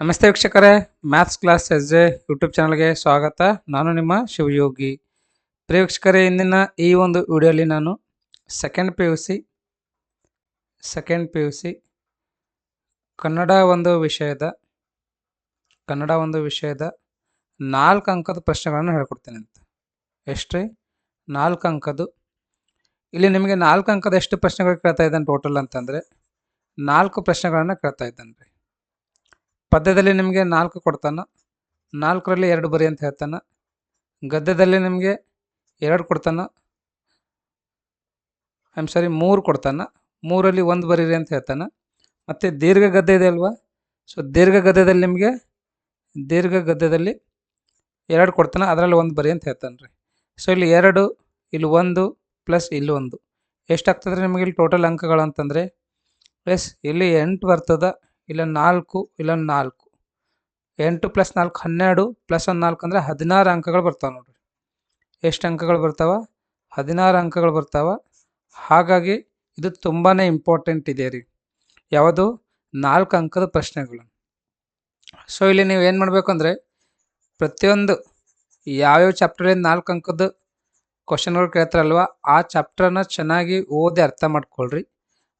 ನಮಸ್ತೆ ವೀಕ್ಷಕರೇ, maths class S J YouTube ಚಾನಲ್ಗೆ ಸ್ವಾಗತ. ನಾನು ನಿಮ್ಮ ಶಿವಯೋಗಿ. ಪ್ರಿಯ ವೀಕ್ಷಕರೇ, ಇಂದಿನ ಈ ಒಂದು ವಿಡಿಯೋಲಿ ನಾನು second P U C Kannada ಒಂದು ವಿಷಯದ 4 ಅಂಕದ ಪ್ರಶ್ನೆಗಳನ್ನು ಹೇಳ್ಕೊಡ್ತೇನೆ ಅಂತ. ಎಷ್ಟ್ರಿ? 4 ಅಂಕದ್ದು. ಇಲ್ಲಿ ನಿಮಗೆ 4 ಅಂಕದ ಎಷ್ಟು ಪ್ರಶ್ನೆಗಳು ಕೇಳ್ತಾ ಇದ್ದಾನೆ ಟೋಟಲ್ ಅಂತಂದರೆ 4 ಪ್ರಶ್ನೆಗಳನ್ನು ಕೇಳ್ತಾ ಇದ್ದಾನೆ ರೀ. ಪದ್ಯದಲ್ಲಿ ನಿಮಗೆ 4 ಕೊಡ್ತಾನೆ, 4ರಲ್ಲಿ 2 ಬರಿ ಅಂತ ಹೇಳ್ತಾನೆ. ಗದ್ಯದಲ್ಲಿ ನಿಮಗೆ 2 ಕೊಡ್ತಾನೆ, 3 ಕೊಡ್ತಾನೆ, 3ರಲ್ಲಿ 1 ಬರೀರಿ ಅಂತ ಹೇಳ್ತಾನೆ. ಮತ್ತು ದೀರ್ಘ ಗದ್ಯ ಇದೆ ಅಲ್ವಾ, ಸೊ ದೀರ್ಘ ಗದ್ಯದಲ್ಲಿ 2 ಕೊಡ್ತಾನೆ, ಅದರಲ್ಲಿ 1 ಬರಿ ಅಂತ ಹೇಳ್ತಾನೆ ರೀ. ಸೊ ಇಲ್ಲಿ 2, ಇಲ್ಲಿ 1 ಪ್ಲಸ್ ಇಲ್ಲಿ 1 ಎಷ್ಟಾಗ್ತದೆ ರೀ ನಿಮಗೆ ಇಲ್ಲಿ ಟೋಟಲ್ ಅಂಕಗಳು ಅಂತಂದರೆ? ಇಲ್ಲಿ 8 ಬರ್ತದೆ, ಇಲ್ಲ 4, ಇಲ್ಲ 4. 8 + 4 12 + 1 4 ಅಂದರೆ 16 ಅಂಕಗಳು ಬರ್ತಾವೆ ನೋಡಿರಿ. ಎಷ್ಟು ಅಂಕಗಳು ಬರ್ತಾವೆ? 16 ಅಂಕಗಳು ಬರ್ತಾವೆ. ಹಾಗಾಗಿ ಇದು ತುಂಬಾ ಇಂಪಾರ್ಟೆಂಟ್ ಇದೆ ರೀ. ಯಾವುದು? 4 ಅಂಕದ ಪ್ರಶ್ನೆಗಳು. ಸೊ ಇಲ್ಲಿ ನೀವು ಏನು ಮಾಡಬೇಕು ಅಂದರೆ, ಪ್ರತಿಯೊಂದು ಯಾವ್ಯಾವ ಚಾಪ್ಟರ್ಲಿಂದ 4 ಅಂಕದ ಕ್ವಶನ್ಗಳು ಕೇಳ್ತಾರಲ್ವ, ಆ ಚಾಪ್ಟರ್ನ ಚೆನ್ನಾಗಿ ಓದಿ ಅರ್ಥ ಮಾಡ್ಕೊಳ್ರಿ.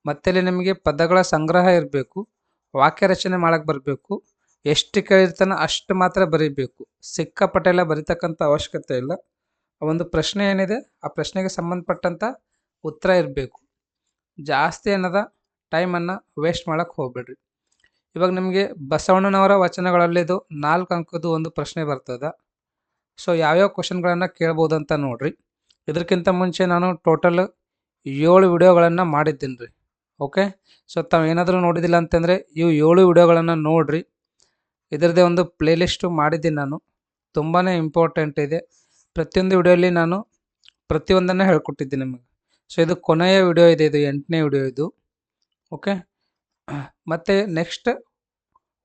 ಮತ್ತು ಇಲ್ಲಿ ನಿಮಗೆ ಪದಗಳ ಸಂಗ್ರಹ ಇರಬೇಕು, ವಾಕ್ಯ ರಚನೆ ಮಾಡೋಕ್ಕೆ ಬರಬೇಕು. ಎಷ್ಟು ಕೇಳಿರ್ತಾನೆ ಅಷ್ಟು ಮಾತ್ರ ಬರೀಬೇಕು. ಸಿಕ್ಕಾಪಟ್ಟೆಲ್ಲ ಬರೀತಕ್ಕಂಥ ಅವಶ್ಯಕತೆ ಇಲ್ಲ. ಒಂದು ಪ್ರಶ್ನೆ ಏನಿದೆ ಆ ಪ್ರಶ್ನೆಗೆ ಸಂಬಂಧಪಟ್ಟಂಥ ಉತ್ತರ ಇರಬೇಕು. ಜಾಸ್ತಿ ಏನದ ಟೈಮನ್ನು ವೇಸ್ಟ್ ಮಾಡೋಕ್ಕೆ ಹೋಗ್ಬೇಡ್ರಿ. ಇವಾಗ ನಿಮಗೆ ಬಸವಣ್ಣನವರ ವಚನಗಳಲ್ಲಿದು 4 ಅಂಕದ್ದು ಒಂದು ಪ್ರಶ್ನೆ ಬರ್ತದೆ. ಸೊ ಯಾವ್ಯಾವ ಕ್ವಶನ್ಗಳನ್ನು ಕೇಳ್ಬೋದು ಅಂತ ನೋಡಿರಿ. ಇದಕ್ಕಿಂತ ಮುಂಚೆ ನಾನು ಟೋಟಲ್ 7 ವಿಡಿಯೋಗಳನ್ನು ಮಾಡಿದ್ದೀನಿ ರೀ. ಓಕೆ, ಸೊ ತಾವು ಏನಾದರೂ ನೋಡಿದಿಲ್ಲ ಅಂತಂದರೆ ಇವು 7 ವಿಡಿಯೋಗಳನ್ನು ನೋಡಿರಿ. ಇದರದೇ ಒಂದು ಪ್ಲೇಲಿಸ್ಟು ಮಾಡಿದ್ದೀನಿ ನಾನು. ತುಂಬಾ ಇಂಪಾರ್ಟೆಂಟ್ ಇದೆ. ಪ್ರತಿಯೊಂದು ವಿಡಿಯೋಲಿ ನಾನು ಪ್ರತಿಯೊಂದನ್ನು ಹೇಳ್ಕೊಟ್ಟಿದ್ದೀನಿ ನಿಮಗೆ. ಸೊ ಇದು ಕೊನೆಯ ವಿಡಿಯೋ ಇದೆ, ಇದು 8ನೇ ವಿಡಿಯೋ ಇದು. ಓಕೆ, ಮತ್ತು ನೆಕ್ಸ್ಟ್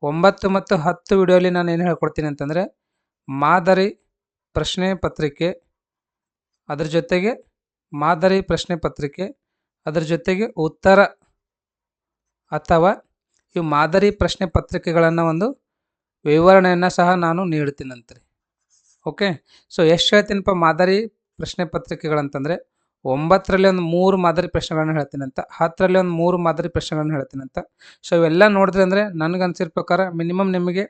9 ಮತ್ತು 10 ವಿಡಿಯೋಲಿ ನಾನು ಏನು ಹೇಳ್ಕೊಡ್ತೀನಿ ಅಂತಂದರೆ, ಮಾದರಿ ಪ್ರಶ್ನೆ ಪತ್ರಿಕೆ, ಅದ್ರ ಜೊತೆಗೆ ಉತ್ತರ ಅಥವಾ ಇವು ಮಾದರಿ ಪ್ರಶ್ನೆ ಪತ್ರಿಕೆಗಳನ್ನು ಒಂದು ವಿವರಣೆಯನ್ನು ಸಹ ನಾನು ನೀಡ್ತೀನಂತ್ರಿ. ಓಕೆ, ಸೊ ಎಷ್ಟು ಹೇಳ್ತೀನಪ್ಪ ಮಾದರಿ ಪ್ರಶ್ನೆ ಪತ್ರಿಕೆಗಳಂತಂದರೆ, 9ರಲ್ಲಿ ಒಂದು 3 ಮಾದರಿ ಪ್ರಶ್ನೆಗಳನ್ನು ಹೇಳ್ತೀನಂತ, 10ರಲ್ಲಿ ಒಂದು 3 ಮಾದರಿ ಪ್ರಶ್ನೆಗಳನ್ನು ಹೇಳ್ತೀನಂತ. ಸೊ ಇವೆಲ್ಲ ನೋಡಿದ್ರೆ ಅಂದರೆ ನನಗೆ ಅನ್ಸಿರೋ ಪ್ರಕಾರ ಮಿನಿಮಮ್ ನಿಮಗೆ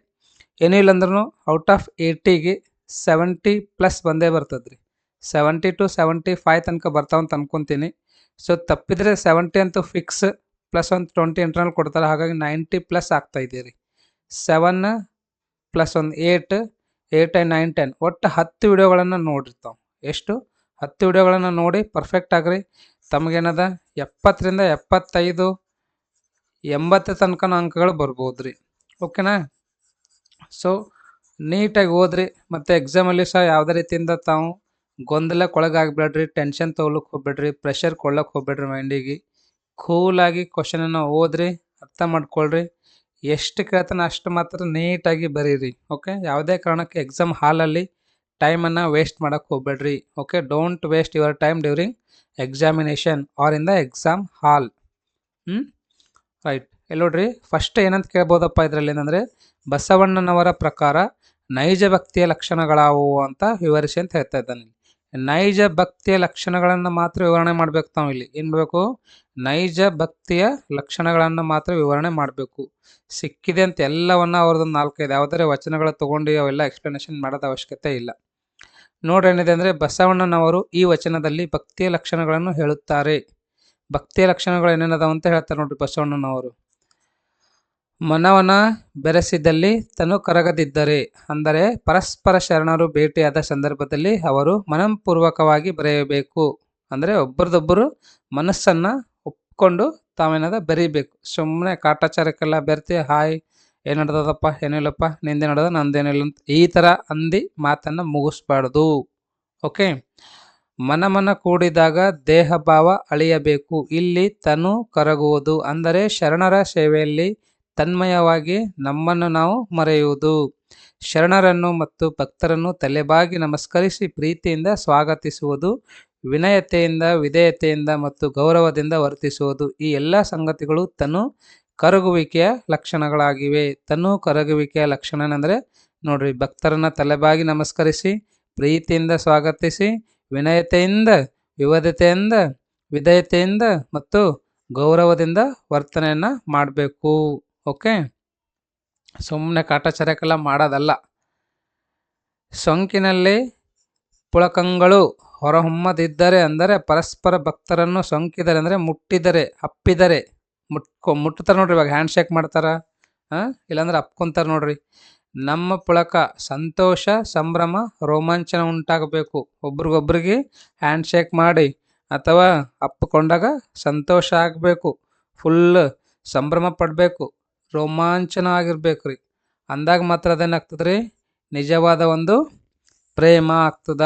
ಏನೂ ಇಲ್ಲಂದ್ರೂ ಔಟ್ ಆಫ್ 80ಗೆ 70+ ಬಂದೇ ಬರ್ತದೆ ರೀ. 70 to 75 ತನಕ ಬರ್ತಾವಂತ ಅನ್ಕೊತೀನಿ. ಸೊ ತಪ್ಪಿದರೆ 70 ಅಂತೂ ಫಿಕ್ಸ್, ಪ್ಲಸ್ ಒಂದು 20 ಇಂಟರ್ನಲ್ ಕೊಡ್ತಾರೆ. ಹಾಗಾಗಿ 90+ ಆಗ್ತಾಯಿದೆ ರೀ. 7 + 1 8, 8 and 9 10, ಒಟ್ಟು 10 ವಿಡಿಯೋಗಳನ್ನು ನೋಡಿರ್ತಾವೆ. ಎಷ್ಟು? 10 ವಿಡಿಯೋಗಳನ್ನು ನೋಡಿ ಪರ್ಫೆಕ್ಟ್ ಆಗ್ರಿ. ತಮಗೇನದ 70ರಿಂದ 75, 80 ತನಕ ಅಂಕಗಳು ಬರ್ಬೋದು ರೀ. ಓಕೆನಾ? ಸೊ ನೀಟಾಗಿ ಓದ್ರಿ. ಮತ್ತು ಎಕ್ಸಾಮಲ್ಲಿ ಸಹ ಯಾವುದೇ ರೀತಿಯಿಂದ ತಾವು ಗೊಂದಲಕ್ಕೊಳಗಾಗಬೇಡ್ರಿ, ಟೆನ್ಷನ್ ತೊಗೊಳಕ್ಕೆ ಹೋಗ್ಬೇಡ್ರಿ, ಪ್ರೆಷರ್ ಕೊಡ್ಲಕ್ಕೆ ಹೋಗ್ಬೇಡ್ರಿ. ಮೈಂಡಿಗೆ ಕೂಲಾಗಿ ಕ್ವಶನನ್ನು ಓದ್ರಿ, ಅರ್ಥ ಮಾಡ್ಕೊಳ್ರಿ. ಎಷ್ಟು ಕೇಳ್ತಾನೆ ಅಷ್ಟು ಮಾತ್ರ ನೀಟಾಗಿ ಬರೀರಿ. ಓಕೆ, ಯಾವುದೇ ಕಾರಣಕ್ಕೆ ಎಕ್ಸಾಮ್ ಹಾಲಲ್ಲಿ ಟೈಮನ್ನು ವೇಸ್ಟ್ ಮಾಡೋಕ್ಕೆ ಹೋಗ್ಬೇಡ್ರಿ. Okay, don't waste your time during examination are in the exam hall. Right, ಇಲ್ಲಿ ನೋಡ್ರಿ, ಫಸ್ಟ್ ಏನಂತ ಕೇಳ್ಬೋದಪ್ಪ ಇದರಲ್ಲಿ ಏನಂದರೆ, ಬಸವಣ್ಣನವರ ಪ್ರಕಾರ ನೈಜ ಭಕ್ತಿಯ ಲಕ್ಷಣಗಳಾವುವು ಅಂತ ವಿವರಿಸಿ ಅಂತ ಹೇಳ್ತಾ ಇದ್ದಾನೆ. ನೈಜ ಭಕ್ತಿಯ ಲಕ್ಷಣಗಳನ್ನು ಮಾತ್ರ ವಿವರಣೆ ಮಾಡಬೇಕು. ನಾವು ಇಲ್ಲಿ ಏನು ಮಾಡಬೇಕು? ನೈಜ ಭಕ್ತಿಯ ಲಕ್ಷಣಗಳನ್ನು ಮಾತ್ರ ವಿವರಣೆ ಮಾಡಬೇಕು. ಸಿಕ್ಕಿದೆ ಅಂತ ಎಲ್ಲವನ್ನ ಅವ್ರದ್ದೊಂದು 4-5 ಯಾವುದಾದ್ರೂ ವಚನಗಳ ತೊಗೊಂಡು ಅವೆಲ್ಲ ಎಕ್ಸ್ಪ್ಲನೇಷನ್ ಮಾಡೋದ ಅವಶ್ಯಕತೆ ಇಲ್ಲ. ನೋಡ್ರಿ ಏನಿದೆ ಅಂದರೆ, ಬಸವಣ್ಣನವರು ಈ ವಚನದಲ್ಲಿ ಭಕ್ತಿಯ ಲಕ್ಷಣಗಳನ್ನು ಹೇಳುತ್ತಾರೆ. ಭಕ್ತಿಯ ಲಕ್ಷಣಗಳು ಏನೇನದಾವ ಅಂತ ಹೇಳ್ತಾರೆ ನೋಡ್ರಿ ಬಸವಣ್ಣನವರು. ಮನವನ ಬೆರೆಸಿದಲ್ಲಿ ತನು ಕರಗದಿದ್ದರೆ, ಅಂದರೆ ಪರಸ್ಪರ ಶರಣರು ಭೇಟಿಯಾದ ಸಂದರ್ಭದಲ್ಲಿ ಅವರು ಮನಪೂರ್ವಕವಾಗಿ ಬರೆಯಬೇಕು. ಅಂದರೆ ಒಬ್ಬರದೊಬ್ಬರು ಮನಸ್ಸನ್ನು ಒಪ್ಕೊಂಡು ತಾವೇನದ ಬೆರೀಬೇಕು. ಸುಮ್ಮನೆ ಕಾಟಾಚಾರಕ್ಕೆಲ್ಲ ಬೆರ್ತಿ ಹಾಯ್ ಏನು ನಡೆದದಪ್ಪ, ಏನಿಲ್ಲಪ್ಪ, ನಿಂದೆ ನಡೆದ ನಂದೇನಿಲ್ಲ ಅಂತ ಈ ಥರ ಅಂದು ಮಾತನ್ನು ಮುಗಿಸ್ಬಾರ್ದು. ಓಕೆ, ಮನ ಕೂಡಿದಾಗ ದೇಹ ಭಾವ ಅಳಿಯಬೇಕು. ಇಲ್ಲಿ ತನು ಕರಗುವುದು ಅಂದರೆ ಶರಣರ ಸೇವೆಯಲ್ಲಿ ತನ್ಮಯವಾಗಿ ನಮ್ಮನ್ನು ನಾವು ಮರೆಯುವುದು. ಶರಣರನ್ನು ಮತ್ತು ಭಕ್ತರನ್ನು ತಲೆಬಾಗಿ ನಮಸ್ಕರಿಸಿ ಪ್ರೀತಿಯಿಂದ ಸ್ವಾಗತಿಸುವುದು, ವಿನಯತೆಯಿಂದ, ವಿಧೇಯತೆಯಿಂದ ಮತ್ತು ಗೌರವದಿಂದ ವರ್ತಿಸುವುದು. ಈ ಎಲ್ಲ ಸಂಗತಿಗಳು ತನು ಕರಗುವಿಕೆಯ ಲಕ್ಷಣಗಳಾಗಿವೆ. ತನು ಕರಗುವಿಕೆಯ ಲಕ್ಷಣ ಏನಂದರೆ ನೋಡ್ರಿ, ಭಕ್ತರನ್ನ ತಲೆಬಾಗಿ ನಮಸ್ಕರಿಸಿ ಪ್ರೀತಿಯಿಂದ ಸ್ವಾಗತಿಸಿ ವಿನಯತೆಯಿಂದ, ವಿವದತೆಯಿಂದ, ವಿಧೇಯತೆಯಿಂದ ಮತ್ತು ಗೌರವದಿಂದ ವರ್ತನೆಯನ್ನು ಮಾಡಬೇಕು. ಓಕೆ, ಸುಮ್ಮನೆ ಕಾಟಾಚಾರಕ್ಕೆಲ್ಲ ಮಾಡೋದಲ್ಲ. ಸೋಂಕಿನಲ್ಲಿ ಪುಳಕಗಳು ಹೊರಹೊಮ್ಮದಿದ್ದರೆ ಅಂದರೆ ಪರಸ್ಪರ ಭಕ್ತರನ್ನು ಸೋಂಕಿದರೆ ಅಂದರೆ ಮುಟ್ಟಿದರೆ, ಅಪ್ಪಿದರೆ, ಮುಟ್ತಾರೆ ನೋಡ್ರಿ, ಇವಾಗ ಹ್ಯಾಂಡ್ ಶೇಕ್ ಮಾಡ್ತಾರ, ಇಲ್ಲಾಂದ್ರೆ ಅಪ್ಕೊಂತಾರೆ ನೋಡ್ರಿ. ನಮ್ಮ ಪುಳಕ ಸಂತೋಷ, ಸಂಭ್ರಮ, ರೋಮಾಂಚನ ಉಂಟಾಗಬೇಕು. ಒಬ್ರಿಗೊಬ್ರಿಗೆ ಹ್ಯಾಂಡ್ ಶೇಕ್ ಮಾಡಿ ಅಥವಾ ಅಪ್ಪಿಕೊಂಡಾಗ ಸಂತೋಷ ಆಗಬೇಕು, ಫುಲ್ ಸಂಭ್ರಮ ಪಡಬೇಕು, ರೋಮಾಂಚನ ಆಗಿರ್ಬೇಕು ರೀ. ಅಂದಾಗ ಮಾತ್ರ ಅದೇನಾಗ್ತದೆ ರೀ, ನಿಜವಾದ ಒಂದು ಪ್ರೇಮ ಆಗ್ತದ.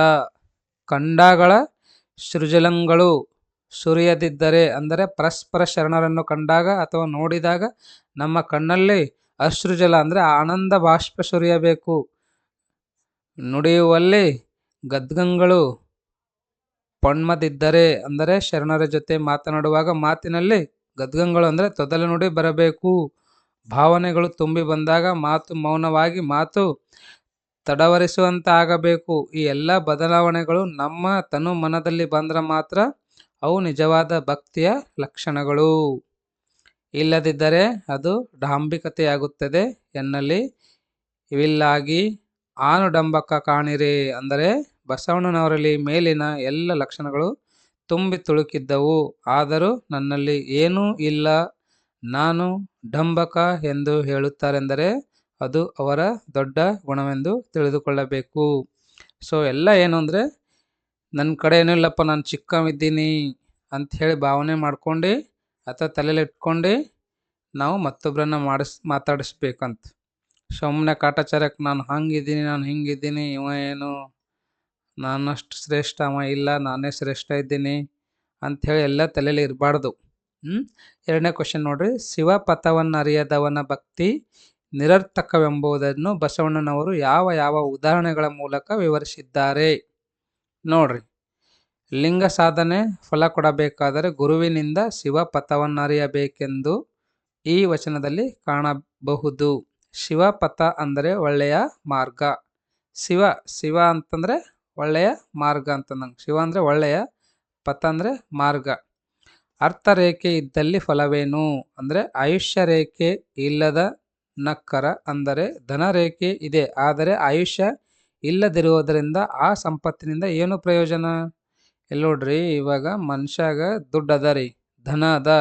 ಕಂಡಗಳ ಸೃಜಲಂಗಳು ಸುರಿಯದಿದ್ದರೆ ಅಂದರೆ ಪರಸ್ಪರ ಶರಣರನ್ನು ಕಂಡಾಗ ಅಥವಾ ನೋಡಿದಾಗ ನಮ್ಮ ಕಣ್ಣಲ್ಲಿ ಅಶ್ರುಜಲ ಅಂದರೆ ಆನಂದ ಬಾಷ್ಪ ಸುರಿಯಬೇಕು. ನುಡಿಯುವಲ್ಲಿ ಗದ್ಗಂಗಳು ಪೊಣ್ಮದಿದ್ದರೆ ಅಂದರೆ ಶರಣರ ಜೊತೆ ಮಾತನಾಡುವಾಗ ಮಾತಿನಲ್ಲಿ ಗದ್ಗಂಗಳು ಅಂದರೆ ತೊದಲ ನುಡಿ ಬರಬೇಕು. ಭಾವನೆಗಳು ತುಂಬಿ ಬಂದಾಗ ಮಾತು ಮೌನವಾಗಿ, ಮಾತು ತಡವರಿಸುವಂತ ಆಗಬೇಕು. ಈ ಎಲ್ಲ ಬದಲಾವಣೆಗಳು ನಮ್ಮ ತನು ಮನದಲ್ಲಿ ಬಂದ್ರೆ ಮಾತ್ರ ಅವು ನಿಜವಾದ ಭಕ್ತಿಯ ಲಕ್ಷಣಗಳು. ಇಲ್ಲದಿದ್ದರೆ ಅದು ಡಾಂಬಿಕತೆಯಾಗುತ್ತದೆ ಎನ್ನಲಿ ಇವಿಲ್ಲಾಗಿ ಆನುಡಂಬಕ ಕಾಣಿರೆ ಅಂದರೆ ಬಸವಣ್ಣನವರಲ್ಲಿ ಮೇಲಿನ ಎಲ್ಲ ಲಕ್ಷಣಗಳು ತುಂಬಿ ತುಳುಕಿದ್ದವು, ಆದರೂ ನನ್ನಲ್ಲಿ ಏನೂ ಇಲ್ಲ, ನಾನು ಡಂಬಕ ಎಂದು ಹೇಳುತ್ತಾರೆಂದರೆ ಅದು ಅವರ ದೊಡ್ಡ ಗುಣವೆಂದು ತಿಳಿದುಕೊಳ್ಳಬೇಕು. ಸೊ ಎಲ್ಲ ಏನು ಅಂದರೆ ನನ್ನ ಕಡೆ ಏನೂ ಇಲ್ಲಪ್ಪ, ನಾನು ಚಿಕ್ಕವಿದ್ದೀನಿ ಅಂಥೇಳಿ ಭಾವನೆ ಮಾಡ್ಕೊಂಡು ಅಥವಾ ತಲೆಯಲ್ಲಿ ಇಟ್ಕೊಂಡು ನಾವು ಮತ್ತೊಬ್ಬರನ್ನ ಮಾತಾಡಿಸ್ಬೇಕಂತ. ಸುಮ್ಮನೆ ಕಾಟಾಚಾರಕ್ಕೆ ನಾನು ಹಂಗಿದ್ದೀನಿ, ನಾನು ಹಿಂಗಿದ್ದೀನಿ, ಇವ ಏನು ನಾನಷ್ಟು ಶ್ರೇಷ್ಠ, ಅವ ಇಲ್ಲ, ನಾನೇ ಶ್ರೇಷ್ಠ ಇದ್ದೀನಿ ಅಂಥೇಳಿ ಎಲ್ಲ ತಲೆಯಲ್ಲಿ ಇರಬಾರ್ದು. ಎರಡನೇ ಕ್ವಶನ್ ನೋಡ್ರಿ, ಶಿವಪಥವನ್ನರಿಯದವನ ಭಕ್ತಿ ನಿರರ್ಥಕವೆಂಬುದನ್ನು ಬಸವಣ್ಣನವರು ಯಾವ ಯಾವ ಉದಾಹರಣೆಗಳ ಮೂಲಕ ವಿವರಿಸಿದ್ದಾರೆ ನೋಡ್ರಿ. ಲಿಂಗ ಸಾಧನೆ ಫಲ ಕೊಡಬೇಕಾದರೆ ಗುರುವಿನಿಂದ ಶಿವಪಥವನ್ನರಿಯಬೇಕೆಂದು ಈ ವಚನದಲ್ಲಿ ಕಾಣಬಹುದು. ಶಿವಪಥ ಅಂದರೆ ಒಳ್ಳೆಯ ಮಾರ್ಗ. ಶಿವ ಅಂತಂದರೆ ಒಳ್ಳೆಯ ಮಾರ್ಗ ಅಂತಂದಂಗೆ. ಶಿವ ಅಂದರೆ ಒಳ್ಳೆಯ, ಪಥ ಅಂದರೆ ಮಾರ್ಗ. ಅರ್ಥರೇಖೆ ಇದ್ದಲ್ಲಿ ಫಲವೇನು ಅಂದರೆ ಆಯುಷ್ಯ ರೇಖೆ ಇಲ್ಲದ ನಕ್ಕರ ಅಂದರೆ ಧನರೇಖೆ ಇದೆ ಆದರೆ ಆಯುಷ್ಯ ಇಲ್ಲದಿರುವುದರಿಂದ ಆ ಸಂಪತ್ತಿನಿಂದ ಏನು ಪ್ರಯೋಜನ? ಇಲ್ಲಿ ನೋಡ್ರಿ, ಇವಾಗ ಮನುಷ್ಯಾಗ ದುಡ್ಡು ಅದ ರೀ, ಧನ ಅದ,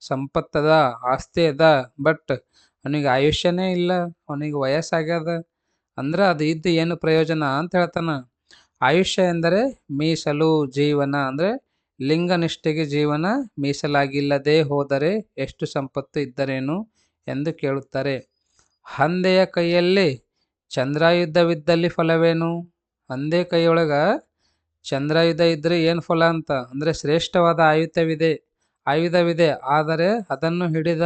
ಸಂಪತ್ತದ, ಆಸ್ತಿ ಅದ, ಬಟ್ ಅವನಿಗೆ ಆಯುಷ್ಯನೇ ಇಲ್ಲ, ಅವನಿಗೆ ವಯಸ್ಸಾಗ್ಯದ ಅಂದ್ರೆ ಅದು ಇದ್ದು ಏನು ಪ್ರಯೋಜನ ಅಂತ ಹೇಳ್ತಾನ. ಆಯುಷ್ಯ ಎಂದರೆ ಮೀಸಲು ಜೀವನ ಅಂದರೆ ಲಿಂಗನಿಷ್ಠೆಗೆ ಜೀವನ ಮೀಸಲಾಗಿಲ್ಲದೆ ಹೋದರೆ ಎಷ್ಟು ಸಂಪತ್ತು ಇದ್ದರೇನು ಎಂದು ಕೇಳುತ್ತಾರೆ. ಹಂದೆಯ ಕೈಯಲ್ಲಿ ಚಂದ್ರಾಯುಧವಿದ್ದಲ್ಲಿ ಫಲವೇನು? ಹಂದೆ ಕೈಯೊಳಗೆ ಚಂದ್ರಾಯುಧ ಇದ್ದರೆ ಏನು ಫಲ ಅಂತ ಅಂದರೆ ಶ್ರೇಷ್ಠವಾದ ಆಯುಧವಿದೆ, ಆದರೆ ಅದನ್ನು ಹಿಡಿದ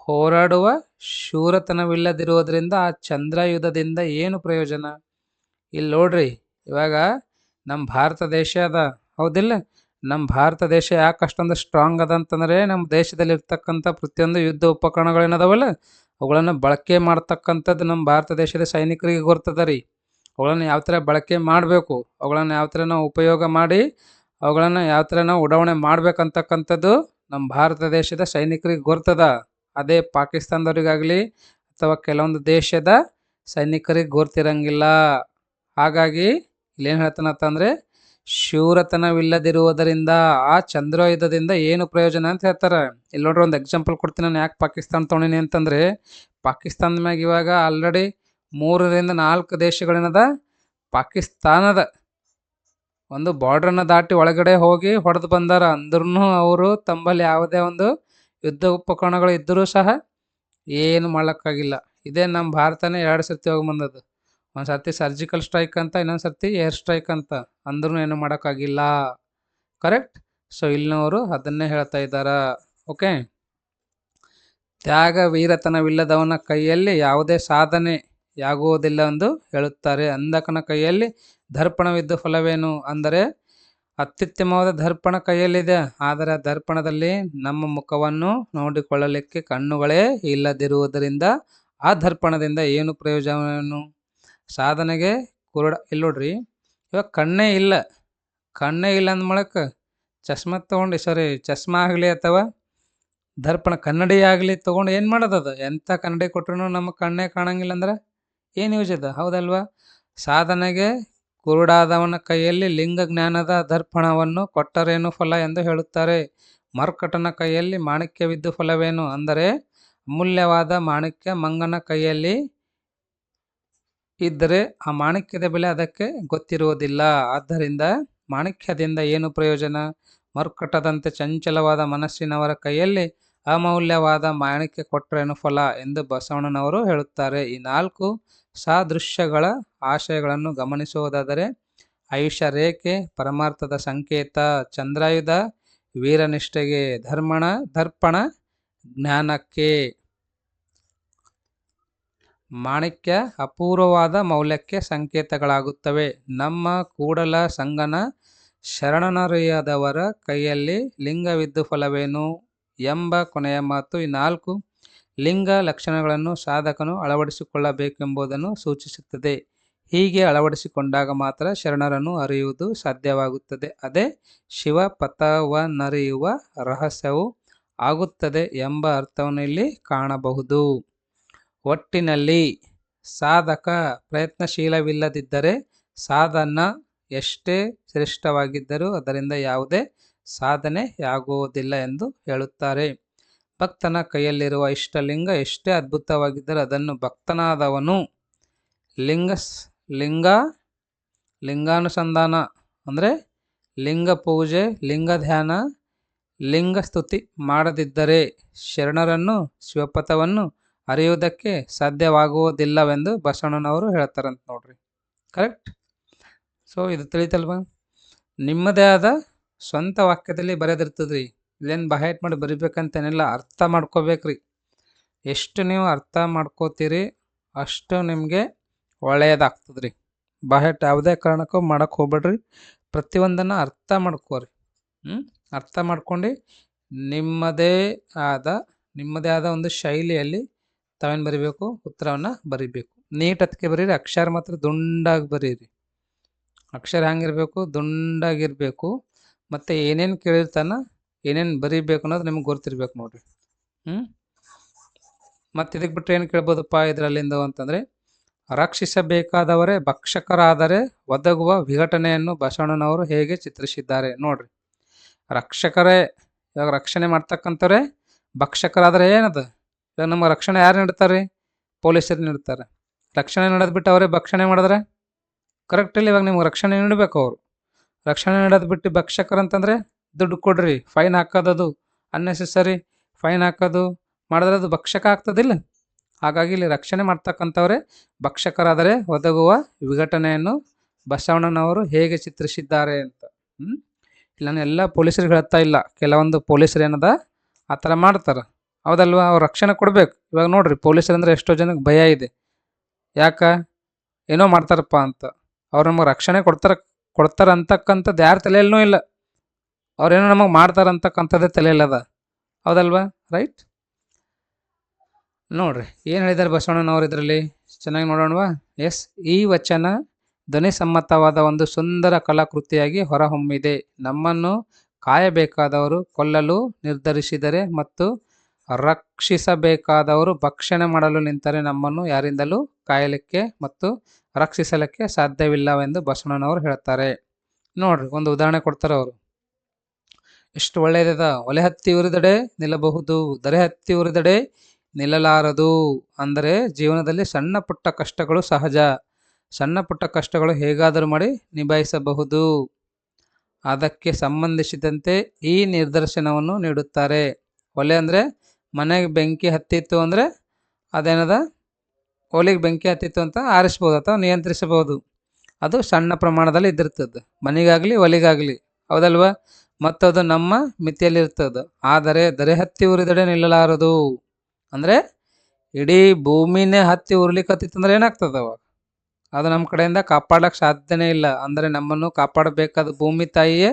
ಹೋರಾಡುವ ಶೂರತನವಿಲ್ಲದಿರುವುದರಿಂದ ಆ ಚಂದ್ರಾಯುಧದಿಂದ ಏನು ಪ್ರಯೋಜನ? ಇಲ್ಲಿ ನೋಡ್ರಿ, ಇವಾಗ ನಮ್ಮ ಭಾರತ ದೇಶ ಅದ, ಹೌದಿಲ್ಲ? ನಮ್ಮ ಭಾರತ ದೇಶ ಯಾಕೆ ಅಷ್ಟೊಂದು ಸ್ಟ್ರಾಂಗ್ ಅದ ಅಂತಂದರೆ ನಮ್ಮ ದೇಶದಲ್ಲಿ ಇರ್ತಕ್ಕಂಥ ಪ್ರತಿಯೊಂದು ಯುದ್ಧ ಉಪಕರಣಗಳೇನದಾವಲ್ಲ ಅವುಗಳನ್ನು ಬಳಕೆ ಮಾಡ್ತಕ್ಕಂಥದ್ದು ನಮ್ಮ ಭಾರತ ದೇಶದ ಸೈನಿಕರಿಗೆ ಗೊತ್ತದ ರೀ. ಅವುಗಳನ್ನು ಯಾವ ಥರ ಬಳಕೆ ಮಾಡಬೇಕು, ಅವುಗಳನ್ನು ಯಾವ ಥರ ನಾವು ಉಪಯೋಗ ಮಾಡಿ ಅವುಗಳನ್ನು ಯಾವ ಥರ ನಾವು ಉಡಾವಣೆ ಮಾಡ್ಬೇಕಂತಕ್ಕಂಥದ್ದು ನಮ್ಮ ಭಾರತ ದೇಶದ ಸೈನಿಕರಿಗೆ ಗೊತ್ತದ. ಅದೇ ಪಾಕಿಸ್ತಾನದವ್ರಿಗಾಗಲಿ ಅಥವಾ ಕೆಲವೊಂದು ದೇಶದ ಸೈನಿಕರಿಗೆ ಗೊತ್ತಿರಂಗಿಲ್ಲ. ಹಾಗಾಗಿ ಇಲ್ಲೇನು ಹೇಳ್ತಾನಂತಂದರೆ ಶೂರತನವಿಲ್ಲದಿರುವುದರಿಂದ ಆ ಚಂದ್ರಾಯುಧದಿಂದ ಏನು ಪ್ರಯೋಜನ ಅಂತ ಹೇಳ್ತಾರೆ. ಇಲ್ಲಿ ನೋಡ್ರಿ, ಒಂದು ಎಕ್ಸಾಂಪಲ್ ಕೊಡ್ತೀನಿ ನಾನು ಯಾಕೆ ಪಾಕಿಸ್ತಾನ ತೊಗೊಂಡಿನಿ ಅಂತಂದರೆ, ಪಾಕಿಸ್ತಾನದ ಮ್ಯಾಗ ಇವಾಗ ಆಲ್ರೆಡಿ 3-4 ದೇಶಗಳೇನದ ಪಾಕಿಸ್ತಾನದ ಒಂದು ಬಾರ್ಡ್ರನ್ನು ದಾಟಿ ಒಳಗಡೆ ಹೋಗಿ ಹೊಡೆದು ಬಂದಾರ. ಅಂದ್ರೂ ಅವರು ತಮ್ಮಲ್ಲಿ ಯಾವುದೇ ಒಂದು ಯುದ್ಧ ಉಪಕರಣಗಳು ಇದ್ದರೂ ಸಹ ಏನು ಮಾಡೋಕ್ಕಾಗಿಲ್ಲ. ಇದೇ ನಮ್ಮ ಭಾರತನೇ 2 ಸರ್ತಿ ಹೋಗಿ ಬಂದದ್ದು. ಒಂದು ಸರ್ತಿ ಸರ್ಜಿಕಲ್ ಸ್ಟ್ರೈಕ್ ಅಂತ, ಇನ್ನೊಂದು ಸರ್ತಿ ಏರ್ ಸ್ಟ್ರೈಕ್ ಅಂತ, ಅಂದ್ರೂ ಏನು ಮಾಡೋಕ್ಕಾಗಿಲ್ಲ. ಕರೆಕ್ಟ್? ಸೊ ಇಲ್ಲಿನವರು ಅದನ್ನೇ ಹೇಳ್ತಾ ಇದ್ದಾರ. ಓಕೆ, ತ್ಯಾಗ ವೀರತನವಿಲ್ಲದವನ ಕೈಯಲ್ಲಿ ಯಾವುದೇ ಸಾಧನೆ ಯಾಗುವುದಿಲ್ಲ ಎಂದು ಹೇಳುತ್ತಾರೆ. ಅಂಧಕನ ಕೈಯಲ್ಲಿ ದರ್ಪಣವಿದ್ದು ಫಲವೇನು ಅಂದರೆ ಅತ್ಯುತ್ತಮವಾದ ದರ್ಪಣ ಕೈಯಲ್ಲಿದೆ, ಆದರೆ ಆ ದರ್ಪಣದಲ್ಲಿ ನಮ್ಮ ಮುಖವನ್ನು ನೋಡಿಕೊಳ್ಳಲಿಕ್ಕೆ ಕಣ್ಣುಗಳೇ ಇಲ್ಲದಿರುವುದರಿಂದ ಆ ದರ್ಪಣದಿಂದ ಏನು ಪ್ರಯೋಜನವೇನು? ಸಾಧನೆಗೆ ಇಲ್ಲಿ ನೋಡ್ರಿ, ಇವಾಗ ಕಣ್ಣೇ ಇಲ್ಲ ಅಂದ ಮೂಲಕ ಚಸ್ಮಾ ತೊಗೊಂಡು ಚಸ್ಮಾ ಆಗಲಿ ಅಥವಾ ದರ್ಪಣ ಕನ್ನಡಿ ಆಗಲಿ ತೊಗೊಂಡು ಏನು ಮಾಡೋದದು? ಎಂಥ ಕನ್ನಡಿ ಕೊಟ್ರು ನಮ್ಮ ಕಣ್ಣೇ ಕಾಣಂಗಿಲ್ಲ ಅಂದ್ರೆ ಏನು ಯೂಸ್ ಇದೆ? ಹೌದಲ್ವಾ? ಸಾಧನೆಗೆ ಕುರುಡಾದವನ ಕೈಯಲ್ಲಿ ಲಿಂಗ ಜ್ಞಾನದ ದರ್ಪಣವನ್ನು ಕೊಟ್ಟರೇನು ಫಲ ಎಂದು ಹೇಳುತ್ತಾರೆ. ಮರ್ಕಟನ ಕೈಯಲ್ಲಿ ಮಾಣಿಕ್ಯವಿದ್ದು ಫಲವೇನು? ಅಂದರೆ ಅಮೂಲ್ಯವಾದ ಮಾಣಿಕ್ಯ ಮಂಗನ ಕೈಯಲ್ಲಿ ಇದ್ದರೆ ಆ ಮಾಣಿಕ್ಯದ ಬೆಲೆ ಅದಕ್ಕೆ ಗೊತ್ತಿರುವುದಿಲ್ಲ. ಆದ್ದರಿಂದ ಮಾಣಿಕ್ಯದಿಂದ ಏನು ಪ್ರಯೋಜನ? ಮರ್ಕಟದಂತೆ ಚಂಚಲವಾದ ಮನಸ್ಸಿನವರ ಕೈಯಲ್ಲಿ ಅಮೂಲ್ಯವಾದ ಮಾಣಿಕ್ಯ ಕೊಟ್ಟರೇನು ಫಲ ಎಂದು ಬಸವಣ್ಣನವರು ಹೇಳುತ್ತಾರೆ. ಈ 4 ಸಾದೃಶ್ಯಗಳ ಆಶಯಗಳನ್ನು ಗಮನಿಸುವುದಾದರೆ ಆಯುಷ್ಯ ರೇಖೆ ಪರಮಾರ್ಥದ ಸಂಕೇತ, ಚಂದ್ರಾಯುಧ ವೀರನಿಷ್ಠೆಗೆ, ದರ್ಪಣ ಜ್ಞಾನಕ್ಕೆ, ಮಾಣಿಕ್ಯ ಅಪೂರ್ವವಾದ ಮೌಲ್ಯಕ್ಕೆ ಸಂಕೇತಗಳಾಗುತ್ತವೆ. ನಮ್ಮ ಕೂಡಲ ಸಂಗನ ಶರಣನರಿಯದವರ ಕೈಯಲ್ಲಿ ಲಿಂಗವಿದ್ದು ಫಲವೇನು ಎಂಬ ಕೊನೆಯ ಮಾತು ಈ 4 ಲಿಂಗ ಲಕ್ಷಣಗಳನ್ನು ಸಾಧಕನು ಅಳವಡಿಸಿಕೊಳ್ಳಬೇಕೆಂಬುದನ್ನು ಸೂಚಿಸುತ್ತದೆ. ಹೀಗೆ ಅಳವಡಿಸಿಕೊಂಡಾಗ ಮಾತ್ರ ಶರಣರನ್ನು ಅರಿಯುವುದು ಸಾಧ್ಯವಾಗುತ್ತದೆ. ಅದೇ ಶಿವಪಥವನ್ನರಿಯುವ ರಹಸ್ಯವು ಆಗುತ್ತದೆ ಎಂಬ ಅರ್ಥವನ್ನು ಇಲ್ಲಿ ಕಾಣಬಹುದು. ಒಟ್ಟಿನಲ್ಲಿ ಸಾಧಕ ಪ್ರಯತ್ನಶೀಲವಿಲ್ಲದಿದ್ದರೆ ಸಾಧನ ಎಷ್ಟೇ ಶ್ರೇಷ್ಠವಾಗಿದ್ದರೂ ಅದರಿಂದ ಯಾವುದೇ ಸಾಧನೆಯಾಗುವುದಿಲ್ಲ ಎಂದು ಹೇಳುತ್ತಾರೆ. ಭಕ್ತನ ಕೈಯಲ್ಲಿರುವ ಇಷ್ಟಲಿಂಗ ಎಷ್ಟೇ ಅದ್ಭುತವಾಗಿದ್ದರೂ ಅದನ್ನು ಭಕ್ತನಾದವನು ಲಿಂಗಾನುಸಂಧಾನ ಅಂದರೆ ಲಿಂಗ ಪೂಜೆ, ಲಿಂಗ ಧ್ಯಾನ, ಲಿಂಗ ಸ್ತುತಿ ಮಾಡದಿದ್ದರೆ ಶರಣರನ್ನು ಶಿವಪಥವನ್ನು ಅರಿಯುವುದಕ್ಕೆ ಸಾಧ್ಯವಾಗುವುದಿಲ್ಲವೆಂದು ಬಸವಣ್ಣನವರು ಹೇಳ್ತಾರಂತ ನೋಡ್ರಿ. ಕರೆಕ್ಟ್? ಸೊ ಇದು ತಿಳಿತಲ್ವ? ನಿಮ್ಮದೇ ಆದ ಸ್ವಂತ ವಾಕ್ಯದಲ್ಲಿ ಬರೆದಿರ್ತದ್ರಿ. ಇಲ್ಲೇನು ಬಾಹ್ಯಾಟ್ ಮಾಡಿ ಬರಿಬೇಕಂತೇನಿಲ್ಲ, ಅರ್ಥ ಮಾಡ್ಕೋಬೇಕ್ರಿ. ಎಷ್ಟು ನೀವು ಅರ್ಥ ಮಾಡ್ಕೋತೀರಿ ಅಷ್ಟು ನಿಮಗೆ ಒಳ್ಳೆಯದಾಗ್ತದ್ರಿ. ಬಾಹ್ಯಾಟ್ ಯಾವುದೇ ಕಾರಣಕ್ಕೂ ಮಾಡಕ್ಕೆ ಹೋಗ್ಬೇಡ್ರಿ. ಪ್ರತಿಯೊಂದನ್ನು ಅರ್ಥ ಮಾಡ್ಕೋರಿ. ಅರ್ಥ ಮಾಡ್ಕೊಂಡು ನಿಮ್ಮದೇ ಆದ ಒಂದು ಶೈಲಿಯಲ್ಲಿ ತಾವೇನು ಬರಿಬೇಕು? ಉತ್ತರವನ್ನು ಬರಿಬೇಕು. ನೀಟತ್ಕೆ ಬರೀರಿ. ಅಕ್ಷರ ಮಾತ್ರ ದುಂಡಾಗಿ ಬರೀರಿ. ಅಕ್ಷರ ಹೆಂಗಿರಬೇಕು? ದುಂಡಾಗಿರಬೇಕು. ಮತ್ತು ಏನೇನು ಕೇಳಿರ್ತಾನ, ಏನೇನು ಬರೀಬೇಕು ಅನ್ನೋದು ನಿಮ್ಗೆ ಗೊತ್ತಿರ್ಬೇಕು ನೋಡ್ರಿ. ಮತ್ತು ಇದಕ್ಕೆ ಬಿಟ್ಟರೆ ಏನು ಕೇಳ್ಬೋದಪ್ಪ ಇದರಲ್ಲಿಂದ ಅಂತಂದರೆ, ರಕ್ಷಿಸಬೇಕಾದವರೇ ಭಕ್ಷಕರಾದರೆ ಒದಗುವ ವಿಘಟನೆಯನ್ನು ಬಸವಣ್ಣನವರು ಹೇಗೆ ಚಿತ್ರಿಸಿದ್ದಾರೆ ನೋಡ್ರಿ. ರಕ್ಷಕರೇ, ಇವಾಗ ರಕ್ಷಣೆ ಮಾಡ್ತಕ್ಕಂಥವ್ರೆ ಭಕ್ಷಕರಾದರೆ ಏನದು? ಇವಾಗ ನಮ್ಮ ರಕ್ಷಣೆ ಯಾರು ನೀಡ್ತಾರೆ? ಪೊಲೀಸರು ನೀಡ್ತಾರೆ. ರಕ್ಷಣೆ ನೀಡೋದು ಬಿಟ್ಟು ಅವರೇ ಭಕ್ಷಣೆ ಮಾಡಿದ್ರೆ ಕರೆಕ್ಟಲ್ಲಿ ಇವಾಗ ನಿಮ್ಗೆ ರಕ್ಷಣೆ ನೀಡಬೇಕು. ಅವರು ರಕ್ಷಣೆ ನೀಡೋದು ಬಿಟ್ಟು ಭಕ್ಷಕರಂತಂದರೆ ದುಡ್ಡು ಕೊಡ್ರಿ, ಫೈನ್ ಹಾಕೋದದು, ಅನ್ನೆಸೆಸರಿ ಫೈನ್ ಹಾಕೋದು ಮಾಡಿದ್ರೆ ಅದು ಭಕ್ಷಕ ಆಗ್ತದಿಲ್ಲ. ಹಾಗಾಗಿ ಇಲ್ಲಿ ರಕ್ಷಣೆ ಮಾಡ್ತಕ್ಕಂಥವ್ರೆ ಭಕ್ಷಕರಾದರೆ ಒದಗುವ ವಿಘಟನೆಯನ್ನು ಬಸವಣ್ಣನವರು ಹೇಗೆ ಚಿತ್ರಿಸಿದ್ದಾರೆ ಅಂತ. ಇಲ್ಲ ನಾನು ಎಲ್ಲ ಪೊಲೀಸರಿಗೆ ಹೇಳ್ತಾ ಇಲ್ಲ, ಕೆಲವೊಂದು ಪೊಲೀಸರು ಏನದ ಆ ಥರ ಮಾಡ್ತಾರೆ. ಹೌದಲ್ವ? ಅವ್ರು ರಕ್ಷಣೆ ಕೊಡಬೇಕು. ಇವಾಗ ನೋಡ್ರಿ, ಪೊಲೀಸರಂದ್ರೆ ಎಷ್ಟೋ ಜನಕ್ಕೆ ಭಯ ಇದೆ. ಏನೋ ಮಾಡ್ತಾರಪ್ಪ ಅಂತ. ಅವ್ರು ನಮಗೆ ರಕ್ಷಣೆ ಕೊಡ್ತಾರೆ ಅಂತಕ್ಕಂಥದ್ದು ಯಾರ ತಲೆಯಲ್ಲೂ ಇಲ್ಲ. ಅವ್ರೇನೋ ನಮಗೆ ಮಾಡ್ತಾರಂತಕ್ಕಂಥದ್ದೇ ತಲೆಯಲ್ಲದ. ಹೌದಲ್ವಾ? ರೈಟ್? ನೋಡ್ರಿ ಏನು ಹೇಳಿದ್ದಾರೆ ಬಸವಣ್ಣನವರು ಇದರಲ್ಲಿ, ಚೆನ್ನಾಗಿ ನೋಡೋಣವಾ? ಎಸ್, ಈ ವಚನ ಧ್ವನಿಸಮ್ಮತವಾದ ಒಂದು ಸುಂದರ ಕಲಾಕೃತಿಯಾಗಿ ಹೊರಹೊಮ್ಮಿದೆ. ನಮ್ಮನ್ನು ಕಾಯಬೇಕಾದವರು ಕೊಲ್ಲಲು ನಿರ್ಧರಿಸಿದರೆ ಮತ್ತು ರಕ್ಷಿಸಬೇಕಾದವರು ಭಕ್ಷಣೆ ಮಾಡಲು ನಿಂತರೆ ನಮ್ಮನ್ನು ಯಾರಿಂದಲೂ ಕಾಯಲಿಕ್ಕೆ ಮತ್ತು ರಕ್ಷಿಸಲಿಕ್ಕೆ ಸಾಧ್ಯವಿಲ್ಲವೆಂದು ಬಸವಣ್ಣನವರು ಹೇಳ್ತಾರೆ. ನೋಡ್ರಿ, ಒಂದು ಉದಾಹರಣೆ ಕೊಡ್ತಾರೆ ಅವರು. ಎಷ್ಟು ಒಳ್ಳೆಯದ. ಒಲೆ ಹತ್ತಿ ಉರಿದಡೆ ನಿಲ್ಲಬಹುದು, ದರೆ ಹತ್ತಿ ಉರಿದಡೆ ನಿಲ್ಲಲಾರದು. ಅಂದರೆ ಜೀವನದಲ್ಲಿ ಸಣ್ಣ ಪುಟ್ಟ ಕಷ್ಟಗಳು ಸಹಜ. ಸಣ್ಣ ಪುಟ್ಟ ಕಷ್ಟಗಳು ಹೇಗಾದರೂ ಮಾಡಿ ನಿಭಾಯಿಸಬಹುದು. ಅದಕ್ಕೆ ಸಂಬಂಧಿಸಿದಂತೆ ಈ ನಿದರ್ಶನವನ್ನು ನೀಡುತ್ತಾರೆ. ಒಲೆ ಅಂದರೆ ಮನೆಗೆ ಬೆಂಕಿ ಹತ್ತಿತ್ತು ಅಂದರೆ ಅದೇನದ, ಒಲೆಗೆ ಬೆಂಕಿ ಹತ್ತಿತ್ತು ಅಂತ ಆರಿಸ್ಬೋದು ಅಥವಾ ನಿಯಂತ್ರಿಸಬಹುದು. ಅದು ಸಣ್ಣ ಪ್ರಮಾಣದಲ್ಲಿ ಇದ್ದಿರ್ತದೆ, ಮನೆಗಾಗಲಿ ಒಲೆಗಾಗಲಿ. ಹೌದಲ್ವ? ಮತ್ತು ಅದು ನಮ್ಮ ಮಿತಿಯಲ್ಲಿರ್ತದೆ. ಆದರೆ ದರೆ ಹತ್ತಿ ಉರಿದಡೆ ನಿಲ್ಲಲಾರದು ಅಂದರೆ ಇಡೀ ಭೂಮಿನೇ ಹತ್ತಿ ಉರ್ಲಿಕ್ಕೆ ಹತ್ತಿತ್ತಂದ್ರೆ ಏನಾಗ್ತದೆ ಅವಾಗ? ಅದು ನಮ್ಮ ಕಡೆಯಿಂದ ಕಾಪಾಡಕ್ಕೆ ಸಾಧ್ಯನೇ ಇಲ್ಲ. ಅಂದರೆ ನಮ್ಮನ್ನು ಕಾಪಾಡಬೇಕಾದ ಭೂಮಿ ತಾಯಿಯೇ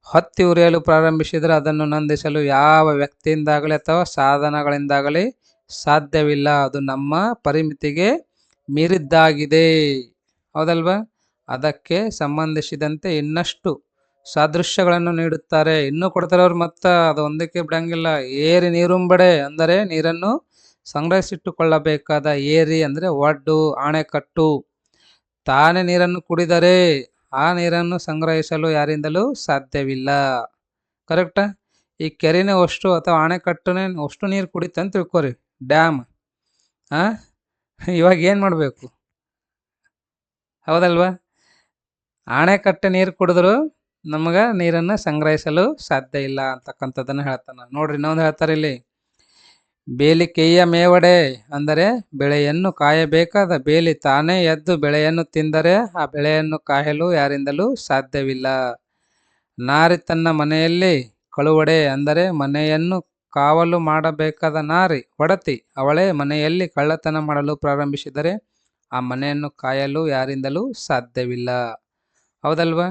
ಹೊತ್ತಿ ಉರಿಯಲು ಪ್ರಾರಂಭಿಸಿದರೆ ಅದನ್ನು ನಂದಿಸಲು ಯಾವ ವ್ಯಕ್ತಿಯಿಂದಾಗಲಿ ಅಥವಾ ಸಾಧನಗಳಿಂದಾಗಲಿ ಸಾಧ್ಯವಿಲ್ಲ. ಅದು ನಮ್ಮ ಪರಿಮಿತಿಗೆ ಮೀರಿದ್ದಾಗಿದೆ. ಹೌದಲ್ವಾ? ಅದಕ್ಕೆ ಸಂಬಂಧಿಸಿದಂತೆ ಇನ್ನಷ್ಟು ಸಾದೃಶ್ಯಗಳನ್ನು ನೀಡುತ್ತಾರೆ. ಇನ್ನೂ ಕೊಡ್ತಾರೆ ಅವ್ರು. ಮತ್ತು ಅದು ಒಂದಕ್ಕೆ ಬಿಡಂಗಿಲ್ಲ. ಏರಿ ನೀರುಂಬಡೆ ಅಂದರೆ ನೀರನ್ನು ಸಂಗ್ರಹಿಸಿಟ್ಟುಕೊಳ್ಳಬೇಕಾದ ಏರಿ ಅಂದರೆ ಒಡ್ಡು, ಆಣೆಕಟ್ಟು. ತಾನೇ ನೀರನ್ನು ಕುಡಿದರೆ ಆ ನೀರನ್ನು ಸಂಗ್ರಹಿಸಲು ಯಾರಿಂದಲೂ ಸಾಧ್ಯವಿಲ್ಲ. ಕರೆಕ್ಟಾ? ಈ ಕೆರೆನೇ ಅಷ್ಟು ಅಥವಾ ಆಣೆಕಟ್ಟನೇ ಅಷ್ಟು ನೀರು ಕುಡಿತಂತ ತಿಳ್ಕೊರಿ, ಡ್ಯಾಮ್. ಇವಾಗ ಏನು ಮಾಡಬೇಕು? ಹೌದಲ್ವಾ? ಆಣೆಕಟ್ಟೆ ನೀರು ಕುಡಿದ್ರು ನಮಗೆ ನೀರನ್ನು ಸಂಗ್ರಹಿಸಲು ಸಾಧ್ಯ ಇಲ್ಲ ಅಂತಕ್ಕಂಥದ್ದನ್ನು ಹೇಳ್ತಾನೆ. ನೋಡ್ರಿ, ಇನ್ನೊಂದು ಹೇಳ್ತಾರೆ ಇಲ್ಲಿ, ಬೇಲಿಕೆಯ ಮೇವಡೆ ಅಂದರೆ ಬೆಳೆಯನ್ನು ಕಾಯಬೇಕಾದ ಬೇಲಿ ತಾನೇ ಎದ್ದು ಬೆಳೆಯನ್ನು ತಿಂದರೆ ಆ ಬೆಳೆಯನ್ನು ಕಾಯಲು ಯಾರಿಂದಲೂ ಸಾಧ್ಯವಿಲ್ಲ. ನಾರಿ ತನ್ನ ಮನೆಯಲ್ಲಿ ಕಳುವಡೆ ಅಂದರೆ ಮನೆಯನ್ನು ಕಾವಲು ಮಾಡಬೇಕಾದ ನಾರಿ ಒಡತಿ ಅವಳೇ ಮನೆಯಲ್ಲಿ ಕಳ್ಳತನ ಮಾಡಲು ಪ್ರಾರಂಭಿಸಿದರೆ ಆ ಮನೆಯನ್ನು ಕಾಯಲು ಯಾರಿಂದಲೂ ಸಾಧ್ಯವಿಲ್ಲ. ಹೌದಲ್ವಾ?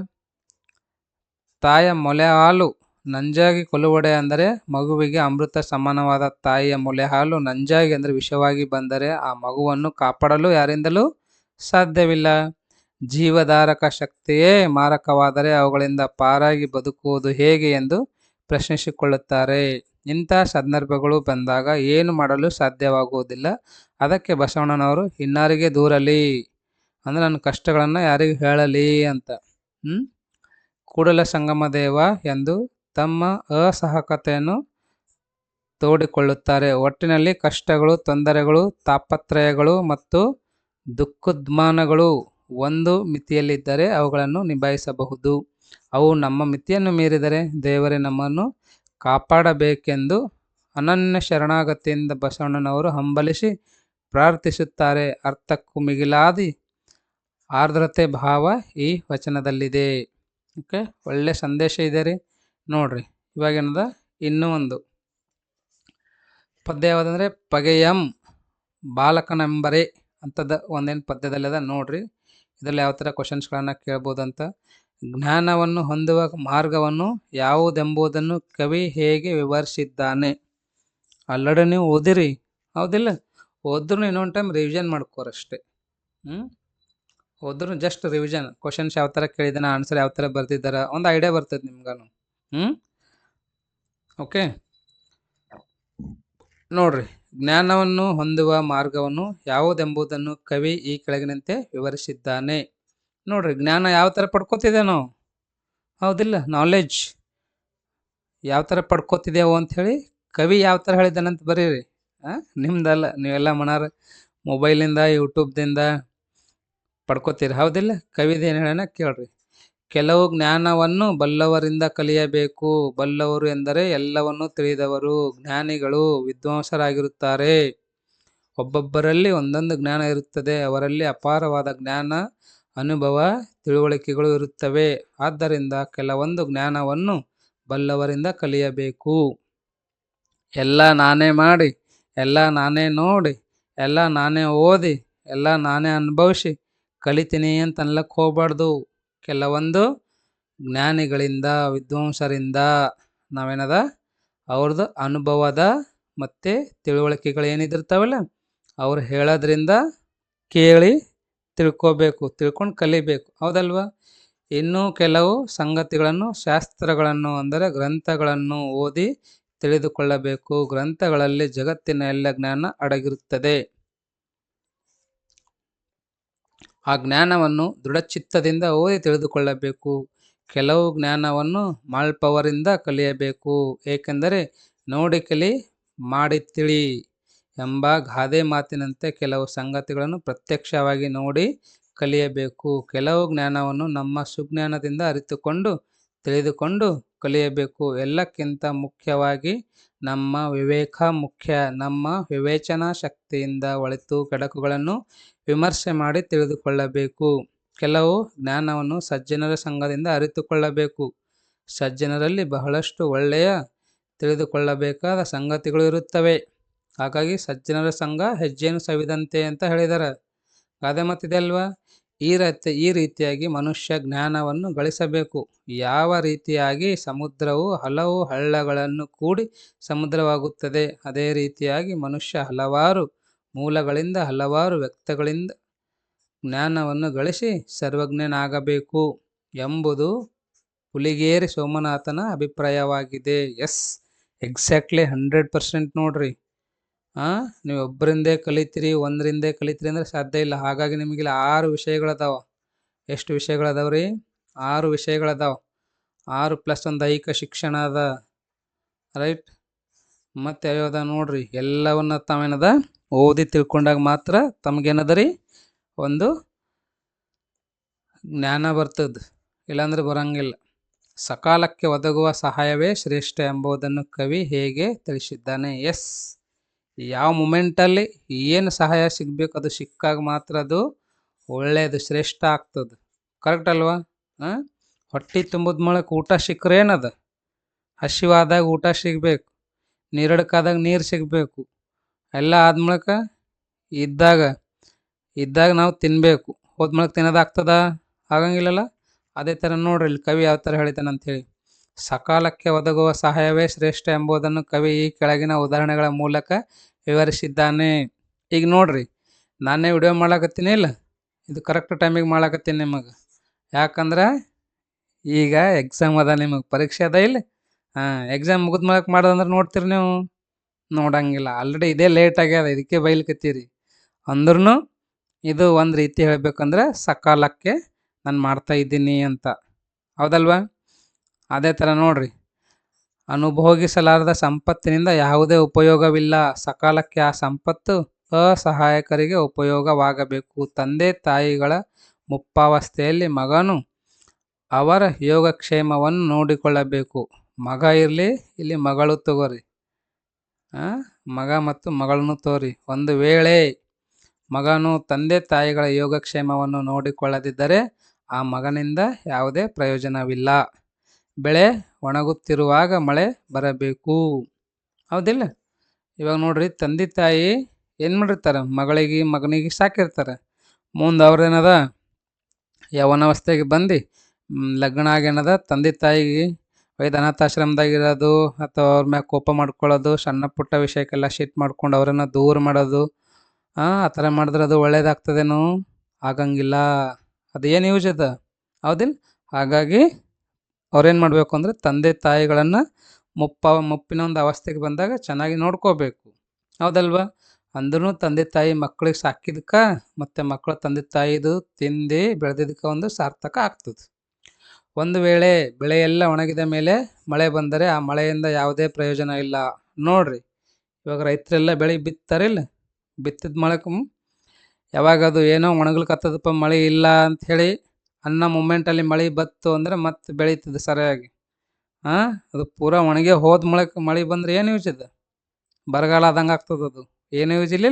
ತಾಯ ಮೊಲೆ ಹಾಲು ನಂಜಾಗಿ ಕೊಲುವಡೆ ಅಂದರೆ ಮಗುವಿಗೆ ಅಮೃತ ಸಮಾನವಾದ ತಾಯಿಯ ಮೊಲೆ ಹಾಲು ನಂಜಾಗಿ ಅಂದರೆ ವಿಷವಾಗಿ ಬಂದರೆ ಆ ಮಗುವನ್ನು ಕಾಪಾಡಲು ಯಾರಿಂದಲೂ ಸಾಧ್ಯವಿಲ್ಲ. ಜೀವಧಾರಕ ಶಕ್ತಿಯೇ ಮಾರಕವಾದರೆ ಅವುಗಳಿಂದ ಪಾರಾಗಿ ಬದುಕುವುದು ಹೇಗೆ ಎಂದು ಪ್ರಶ್ನಿಸಿಕೊಳ್ಳುತ್ತಾರೆ. ಇಂಥ ಸಂದರ್ಭಗಳು ಬಂದಾಗ ಏನು ಮಾಡಲು ಸಾಧ್ಯವಾಗುವುದಿಲ್ಲ. ಅದಕ್ಕೆ ಬಸವಣ್ಣನವರು ಇನ್ನಾರಿಗೆ ದೂರಲಿ ಅಂದರೆ ನನ್ನ ಕಷ್ಟಗಳನ್ನು ಯಾರಿಗೆ ಹೇಳಲಿ ಅಂತ ಕೂಡಲ ಸಂಗಮ ದೇವ ಎಂದು ತಮ್ಮ ಅಸಹಕತೆಯನ್ನು ತೋಡಿಕೊಳ್ಳುತ್ತಾರೆ. ಒಟ್ಟಿನಲ್ಲಿ ಕಷ್ಟಗಳು, ತೊಂದರೆಗಳು, ತಾಪತ್ರಯಗಳು ಮತ್ತು ದುಃಖೋದ್ಮಾನಗಳು ಒಂದು ಮಿತಿಯಲ್ಲಿದ್ದರೆ ಅವುಗಳನ್ನು ನಿಭಾಯಿಸಬಹುದು. ಅವು ನಮ್ಮ ಮಿತಿಯನ್ನು ಮೀರಿದರೆ ದೇವರೇ ನಮ್ಮನ್ನು ಕಾಪಾಡಬೇಕೆಂದು ಅನನ್ಯ ಶರಣಾಗತಿಯಿಂದ ಬಸವಣ್ಣನವರು ಹಂಬಲಿಸಿ ಪ್ರಾರ್ಥಿಸುತ್ತಾರೆ. ಅರ್ಥಕ್ಕೂ ಮಿಗಿಲಾದಿ ಆರ್ದ್ರತೆ ಭಾವ ಈ ವಚನದಲ್ಲಿದೆ. ಓಕೆ, ಒಳ್ಳೆ ಸಂದೇಶ ಇದೆ ರೀ. ನೋಡ್ರಿ, ಇವಾಗೇನದ ಇನ್ನೂ ಒಂದು ಪದ್ಯ ಯಾವುದಂದರೆ ಪಗೆಯಂ ಬಾಲಕನೆಂಬರೆ ಅಂಥದ್ದು ಒಂದೇನು ಪದ್ಯದಲ್ಲಿದೆ ನೋಡ್ರಿ. ಇದರಲ್ಲಿ ಯಾವ ಥರ ಕ್ವಶನ್ಸ್ಗಳನ್ನು ಕೇಳ್ಬೋದಂತ. ಜ್ಞಾನವನ್ನು ಹೊಂದುವ ಮಾರ್ಗವನ್ನು ಯಾವುದೆಂಬುದನ್ನು ಕವಿ ಹೇಗೆ ವಿವರಿಸಿದ್ದಾನೆ? ಆಲ್ರೆಡಿ ನೀವು ಓದಿರಿ, ಹೌದಿಲ್ಲ? ಓದ್ರೂ ಇನ್ನೊಂದು ಟೈಮ್ ರಿವಿಷನ್ ಮಾಡ್ಕೋರಷ್ಟೇ. ಓದ್ರೂ ಜಸ್ಟ್ ರಿವಿಷನ್. ಕ್ವಶನ್ಸ್ ಯಾವ ಥರ ಕೇಳಿದಾನೆ, ಆನ್ಸರ್ ಯಾವ ಥರ ಬರ್ತಿದ್ದಾರೆ, ಒಂದು ಐಡಿಯಾ ಬರ್ತದೆ ನಿಮ್ಗೂ. ಓಕೆ, ನೋಡ್ರಿ, ಜ್ಞಾನವನ್ನು ಹೊಂದುವ ಮಾರ್ಗವನ್ನು ಯಾವುದೆಂಬುದನ್ನು ಕವಿ ಈ ಕೆಳಗಿನಂತೆ ವಿವರಿಸಿದ್ದಾನೆ. ನೋಡ್ರಿ, ಜ್ಞಾನ ಯಾವ ಥರ ಪಡ್ಕೋತಿದೆ ನಾವು, ಹೌದಿಲ್ಲ? ನಾಲೆಡ್ಜ್ ಯಾವ ಥರ ಪಡ್ಕೋತಿದ್ದೇವು ಅಂಥೇಳಿ ಕವಿ ಯಾವ ಥರ ಹೇಳಿದ್ದಾನಂತ ಬರೀರಿ. ನಿಮ್ದಲ್ಲ, ನೀವೆಲ್ಲ ಮನಾರ ಮೊಬೈಲಿಂದ ಯೂಟ್ಯೂಬ್ದಿಂದ ಪಡ್ಕೋತೀರಿ, ಹೌದಿಲ್ಲ? ಕವಿದೇನು ಹೇಳೋಣ ಕೇಳ್ರಿ. ಕೆಲವು ಜ್ಞಾನವನ್ನು ಬಲ್ಲವರಿಂದ ಕಲಿಯಬೇಕು. ಬಲ್ಲವರು ಎಂದರೆ ಎಲ್ಲವನ್ನು ತಿಳಿದವರು, ಜ್ಞಾನಿಗಳು, ವಿದ್ವಾಂಸರಾಗಿರುತ್ತಾರೆ. ಒಬ್ಬೊಬ್ಬರಲ್ಲಿ ಒಂದೊಂದು ಜ್ಞಾನ ಇರುತ್ತದೆ. ಅವರಲ್ಲಿ ಅಪಾರವಾದ ಜ್ಞಾನ, ಅನುಭವ, ತಿಳುವಳಿಕೆಗಳು ಇರುತ್ತವೆ. ಆದ್ದರಿಂದ ಕೆಲವೊಂದು ಜ್ಞಾನವನ್ನು ಬಲ್ಲವರಿಂದ ಕಲಿಯಬೇಕು. ಎಲ್ಲ ನಾನೇ ಮಾಡಿ, ಎಲ್ಲ ನಾನೇ ನೋಡಿ, ಎಲ್ಲ ನಾನೇ ಓದಿ, ಎಲ್ಲ ನಾನೇ ಅನುಭವಿಸಿ ಕಲಿತೀನಿ ಅಂತ ಅನ್ಲಕ್ಕೆ ಹೋಗ್ಬಾರ್ದು. ಕೆಲವೊಂದು ಜ್ಞಾನಿಗಳಿಂದ, ವಿದ್ವಾಂಸರಿಂದ ನಾವೇನದ ಅವ್ರದ್ದು ಅನುಭವದ ಮತ್ತು ತಿಳುವಳಿಕೆಗಳು ಏನಿದಿರ್ತಾವಲ್ಲ ಅವ್ರು ಹೇಳೋದ್ರಿಂದ ಕೇಳಿ ತಿಳ್ಕೋಬೇಕು, ತಿಳ್ಕೊಂಡು ಕಲಿಬೇಕು, ಹೌದಲ್ವ? ಇನ್ನೂ ಕೆಲವು ಸಂಗತಿಗಳನ್ನು, ಶಾಸ್ತ್ರಗಳನ್ನು ಅಂದರೆ ಗ್ರಂಥಗಳನ್ನು ಓದಿ ತಿಳಿದುಕೊಳ್ಳಬೇಕು. ಗ್ರಂಥಗಳಲ್ಲಿ ಜಗತ್ತಿನ ಎಲ್ಲ ಜ್ಞಾನ ಅಡಗಿರುತ್ತದೆ. ಆ ಜ್ಞಾನವನ್ನು ದೃಢಚಿತ್ತದಿಂದ ಓದಿ ತಿಳಿದುಕೊಳ್ಳಬೇಕು. ಕೆಲವು ಜ್ಞಾನವನ್ನು ಮಾಳ್ಪವರಿಂದ ಕಲಿಯಬೇಕು. ಏಕೆಂದರೆ ನೋಡಿ ಕಲಿ, ಮಾಡಿ ತಿಳಿ ಎಂಬ ಗಾದೆ ಮಾತಿನಂತೆ ಕೆಲವು ಸಂಗತಿಗಳನ್ನು ಪ್ರತ್ಯಕ್ಷವಾಗಿ ನೋಡಿ ಕಲಿಯಬೇಕು. ಕೆಲವು ಜ್ಞಾನವನ್ನು ನಮ್ಮ ಸುಜ್ಞಾನದಿಂದ ಅರಿತುಕೊಂಡು ತಿಳಿದುಕೊಂಡು ಕಲಿಯಬೇಕು. ಎಲ್ಲಕ್ಕಿಂತ ಮುಖ್ಯವಾಗಿ ನಮ್ಮ ವಿವೇಕ ಮುಖ್ಯ. ನಮ್ಮ ವಿವೇಚನಾ ಶಕ್ತಿಯಿಂದ ಒಳಿತು ಕೆಡಕುಗಳನ್ನು ವಿಮರ್ಶೆ ಮಾಡಿ ತಿಳಿದುಕೊಳ್ಳಬೇಕು. ಕೆಲವು ಜ್ಞಾನವನ್ನು ಸಜ್ಜನರ ಸಂಘದಿಂದ ಅರಿತುಕೊಳ್ಳಬೇಕು. ಸಜ್ಜನರಲ್ಲಿ ಬಹಳಷ್ಟು ಒಳ್ಳೆಯ ತಿಳಿದುಕೊಳ್ಳಬೇಕಾದ ಸಂಗತಿಗಳು ಇರುತ್ತವೆ. ಹಾಗಾಗಿ ಸಜ್ಜನರ ಸಂಘ ಹೆಜ್ಜೆಯನ್ನು ಸವಿದಂತೆ ಅಂತ ಹೇಳಿದ್ದಾರೆ. ಗಾದೆ ಮಾತಿದೆ ಅಲ್ವಾ? ಈ ರೀತಿಯಾಗಿ ಮನುಷ್ಯ ಜ್ಞಾನವನ್ನು ಗಳಿಸಬೇಕು. ಯಾವ ರೀತಿಯಾಗಿ ಸಮುದ್ರವು ಹಲವು ಹಳ್ಳಗಳನ್ನು ಕೂಡಿ ಸಮುದ್ರವಾಗುತ್ತದೆ, ಅದೇ ರೀತಿಯಾಗಿ ಮನುಷ್ಯ ಹಲವಾರು ಮೂಲಗಳಿಂದ ಹಲವಾರು ವ್ಯಕ್ತಿಗಳಿಂದ ಜ್ಞಾನವನ್ನು ಗಳಿಸಿ ಸರ್ವಜ್ಞನಾಗಬೇಕು ಎಂಬುದು ಹುಲಿಗೇರಿ ಸೋಮನಾಥನ ಅಭಿಪ್ರಾಯವಾಗಿದೆ. ಎಸ್, ಎಕ್ಸಾಕ್ಟ್ಲಿ 100% ನೋಡ್ರಿ. ನೀವು ಒಬ್ಬರಿಂದೇ ಕಲಿತೀರಿ, ಒಂದರಿಂದೇ ಕಲಿತೀರಿ ಅಂದ್ರೆ ಸಾಧ್ಯ ಇಲ್ಲ. ಹಾಗಾಗಿ ನಿಮಗಿಲ್ಲಿ 6 ವಿಷಯಗಳದಾವ. ಎಷ್ಟು ವಿಷಯಗಳದಾವ್ರಿ? 6 ವಿಷಯಗಳದಾವ. 6 ಪ್ಲಸ್ ಒಂದು ದೈಹಿಕ ಶಿಕ್ಷಣ ಅದ, ರೈಟ್? ಮತ್ತೆ ಯಾವ್ಯಾವ್ದ ನೋಡ್ರಿ, ಎಲ್ಲವನ್ನ ತಾವೇನದ ಓದಿ ತಿಳ್ಕೊಂಡಾಗ ಮಾತ್ರ ತಮಗೇನದ ರೀ ಒಂದು ಜ್ಞಾನ ಬರ್ತದ, ಇಲ್ಲಾಂದ್ರೆ ಬರಂಗಿಲ್ಲ. ಸಕಾಲಕ್ಕೆ ಒದಗುವ ಸಹಾಯವೇ ಶ್ರೇಷ್ಠ ಎಂಬುದನ್ನು ಕವಿ ಹೇಗೆ ತಿಳಿಸಿದ್ದಾನೆ? ಎಸ್, ಯಾವ ಮೂಮೆಂಟಲ್ಲಿ ಏನು ಸಹಾಯ ಸಿಗಬೇಕು ಅದು ಸಿಕ್ಕಾಗ ಮಾತ್ರ ಅದು ಒಳ್ಳೆಯದು, ಶ್ರೇಷ್ಠ ಆಗ್ತದೆ. ಕರೆಕ್ಟ್ ಅಲ್ವಾ? ಹೊಟ್ಟೆ ತುಂಬದ ಮೂಲಕ ಊಟ ಸಿಕ್ಕರೆ ಏನದ? ಹಸಿವಾದಾಗ ಊಟ ಸಿಗಬೇಕು, ನೀರಡ್ಕಾದಾಗ ನೀರು ಸಿಗಬೇಕು, ಎಲ್ಲ ಆದ್ಮೂಲಕ ಇದ್ದಾಗ ನಾವು ತಿನ್ನಬೇಕು. ಹೋದ್ಮೇಲೆ ತಿನ್ನೋದಾಗ್ತದ? ಆಗಂಗಿಲ್ಲಲ್ಲ. ಅದೇ ಥರ ನೋಡ್ರಿ ಇಲ್ಲಿ ಕವಿ ಯಾವ ಥರ ಹೇಳಿದ್ದಾನೆ ಅಂಥೇಳಿ. ಸಕಾಲಕ್ಕೆ ಒದಗುವ ಸಹಾಯವೇ ಶ್ರೇಷ್ಠ ಎಂಬುದನ್ನು ಕವಿ ಈ ಕೆಳಗಿನ ಉದಾಹರಣೆಗಳ ಮೂಲಕ ವಿವರಿಸಿದ್ದಾನೆ. ಈಗ ನೋಡ್ರಿ, ನಾನೇ ವಿಡಿಯೋ ಮಾಡಾಕತ್ತೀನಿ ಇಲ್ಲ, ಇದು ಕರೆಕ್ಟ್ ಟೈಮಿಗೆ ಮಾಡಾಕತ್ತೀನಿ ನಿಮಗೆ. ಯಾಕಂದ್ರೆ ಈಗ ಎಕ್ಸಾಮ್ ಅದ, ನಿಮಗೆ ಪರೀಕ್ಷೆ ಅದ ಇಲ್ಲ. ಎಕ್ಸಾಮ್ ಮುಗಿದ ಮೂಲಕ ಮಾಡೋದಂದ್ರೆ ನೋಡ್ತೀರಿ ನೀವು? ನೋಡಂಗಿಲ್ಲ. ಆಲ್ರೆಡಿ ಇದೇ ಲೇಟ್ ಆಗ್ಯದ, ಇದಕ್ಕೆ ಬೈಲಿಕತ್ತೀರಿ. ಅಂದ್ರೂ ಇದು ಒಂದು ರೀತಿ ಹೇಳ್ಬೇಕಂದ್ರೆ ಸಕಾಲಕ್ಕೆ ನಾನು ಮಾಡ್ತಾ ಇದ್ದೀನಿ ಅಂತ, ಹೌದಲ್ವಾ? ಅದೇ ಥರ ನೋಡ್ರಿ, ಅನುಭೋಗಿಸಲಾರದ ಸಂಪತ್ತಿನಿಂದ ಯಾವುದೇ ಉಪಯೋಗವಿಲ್ಲ. ಸಕಾಲಕ್ಕೆ ಆ ಸಂಪತ್ತು ಅಸಹಾಯಕರಿಗೆ ಉಪಯೋಗವಾಗಬೇಕು. ತಂದೆ ತಾಯಿಗಳ ಮುಪ್ಪಾವಸ್ಥೆಯಲ್ಲಿ ಮಗನು ಅವರ ಯೋಗಕ್ಷೇಮವನ್ನು ನೋಡಿಕೊಳ್ಳಬೇಕು. ಮಗ ಇರಲಿ, ಇಲ್ಲಿ ಮಗಳು ತಗೋರಿ, ಮಗ ಮತ್ತು ಮಗಳನ್ನು ತೋರಿ. ಒಂದು ವೇಳೆ ಮಗನು ತಂದೆ ತಾಯಿಗಳ ಯೋಗಕ್ಷೇಮವನ್ನು ನೋಡಿಕೊಳ್ಳದಿದ್ದರೆ ಆ ಮಗನಿಂದ ಯಾವುದೇ ಪ್ರಯೋಜನವಿಲ್ಲ. ಬೆಳೆ ಒಣಗುತ್ತಿರುವಾಗ ಮಳೆ ಬರಬೇಕು, ಹೌದಿಲ್ಲ? ಇವಾಗ ನೋಡ್ರಿ, ತಂದೆ ತಾಯಿ ಏನು ಮಾಡಿರ್ತಾರೆ, ಮಗನಿಗೆ ಸಾಕಿರ್ತಾರೆ. ಮುಂದೆ ಅವ್ರೇನದ ಯವನಾವಸ್ಥೆಗೆ ಬಂದು ಲಗ್ನ ಆಗೇನದ, ತಂದೆ ತಾಯಿಗೆ ಒಯ್ದು ಅನಾಥಾಶ್ರಮದಾಗಿರೋದು ಅಥವಾ ಅವ್ರ ಮ್ಯಾಗ ಕೋಪ ಮಾಡ್ಕೊಳ್ಳೋದು, ಸಣ್ಣ ಪುಟ್ಟ ವಿಷಯಕ್ಕೆಲ್ಲ ಶಿಟ್ ಮಾಡ್ಕೊಂಡು ಅವ್ರನ್ನ ದೂರ ಮಾಡೋದು, ಆ ಥರ ಮಾಡಿದ್ರೆ ಅದು ಒಳ್ಳೇದಾಗ್ತದೇನೋ? ಆಗಂಗಿಲ್ಲ. ಅದು ಏನು ಯೂಸ್ ಅದ, ಹೌದಿಲ್ಲ? ಹಾಗಾಗಿ ಅವ್ರೇನು ಮಾಡಬೇಕು ಅಂದರೆ ತಂದೆ ತಾಯಿಗಳನ್ನು ಮುಪ್ಪಿನ ಒಂದು ಅವಸ್ಥೆಗೆ ಬಂದಾಗ ಚೆನ್ನಾಗಿ ನೋಡ್ಕೋಬೇಕು, ಹೌದಲ್ವಾ? ಅಂದ್ರೂ ತಂದೆ ತಾಯಿ ಮಕ್ಕಳಿಗೆ ಸಾಕಿದಕ್ಕೆ ಮತ್ತು ಮಕ್ಕಳ ತಂದೆ ತಾಯಿದು ತಿಂದು ಬೆಳೆದಿದ್ದಕ್ಕೆ ಒಂದು ಸಾರ್ಥಕ ಆಗ್ತದೆ. ಒಂದು ವೇಳೆ ಬೆಳೆಯೆಲ್ಲ ಒಣಗಿದ ಮೇಲೆ ಮಳೆ ಬಂದರೆ ಆ ಮಳೆಯಿಂದ ಯಾವುದೇ ಪ್ರಯೋಜನ ಇಲ್ಲ. ನೋಡ್ರಿ, ಇವಾಗ ರೈತರೆಲ್ಲ ಬೆಳೆ ಬಿತ್ತಾರಿಲ್ಲ, ಬಿತ್ತಿದ ಮಳೆಗೆ ಯಾವಾಗ ಅದು ಏನೋ ಒಣಗ್ಲಿಕ್ಕತ್ತದಪ್ಪ, ಮಳೆ ಇಲ್ಲ ಅಂಥೇಳಿ ಅನ್ನೋ ಮೂಮೆಂಟಲ್ಲಿ ಮಳೆ ಬತ್ತು ಅಂದರೆ ಮತ್ತೆ ಬೆಳೀತದೆ ಸರಿಯಾಗಿ. ಅದು ಪೂರಾ ಒಣಗಿ ಹೋದ ಮಳೆ ಬಂದರೆ ಏನು ಯೂಸ್ ಇದೆ? ಬರಗಾಲ ಆದಂಗೆ ಆಗ್ತದೆ, ಅದು ಏನು ಯೂಸ್ ಇಲ್ಲ.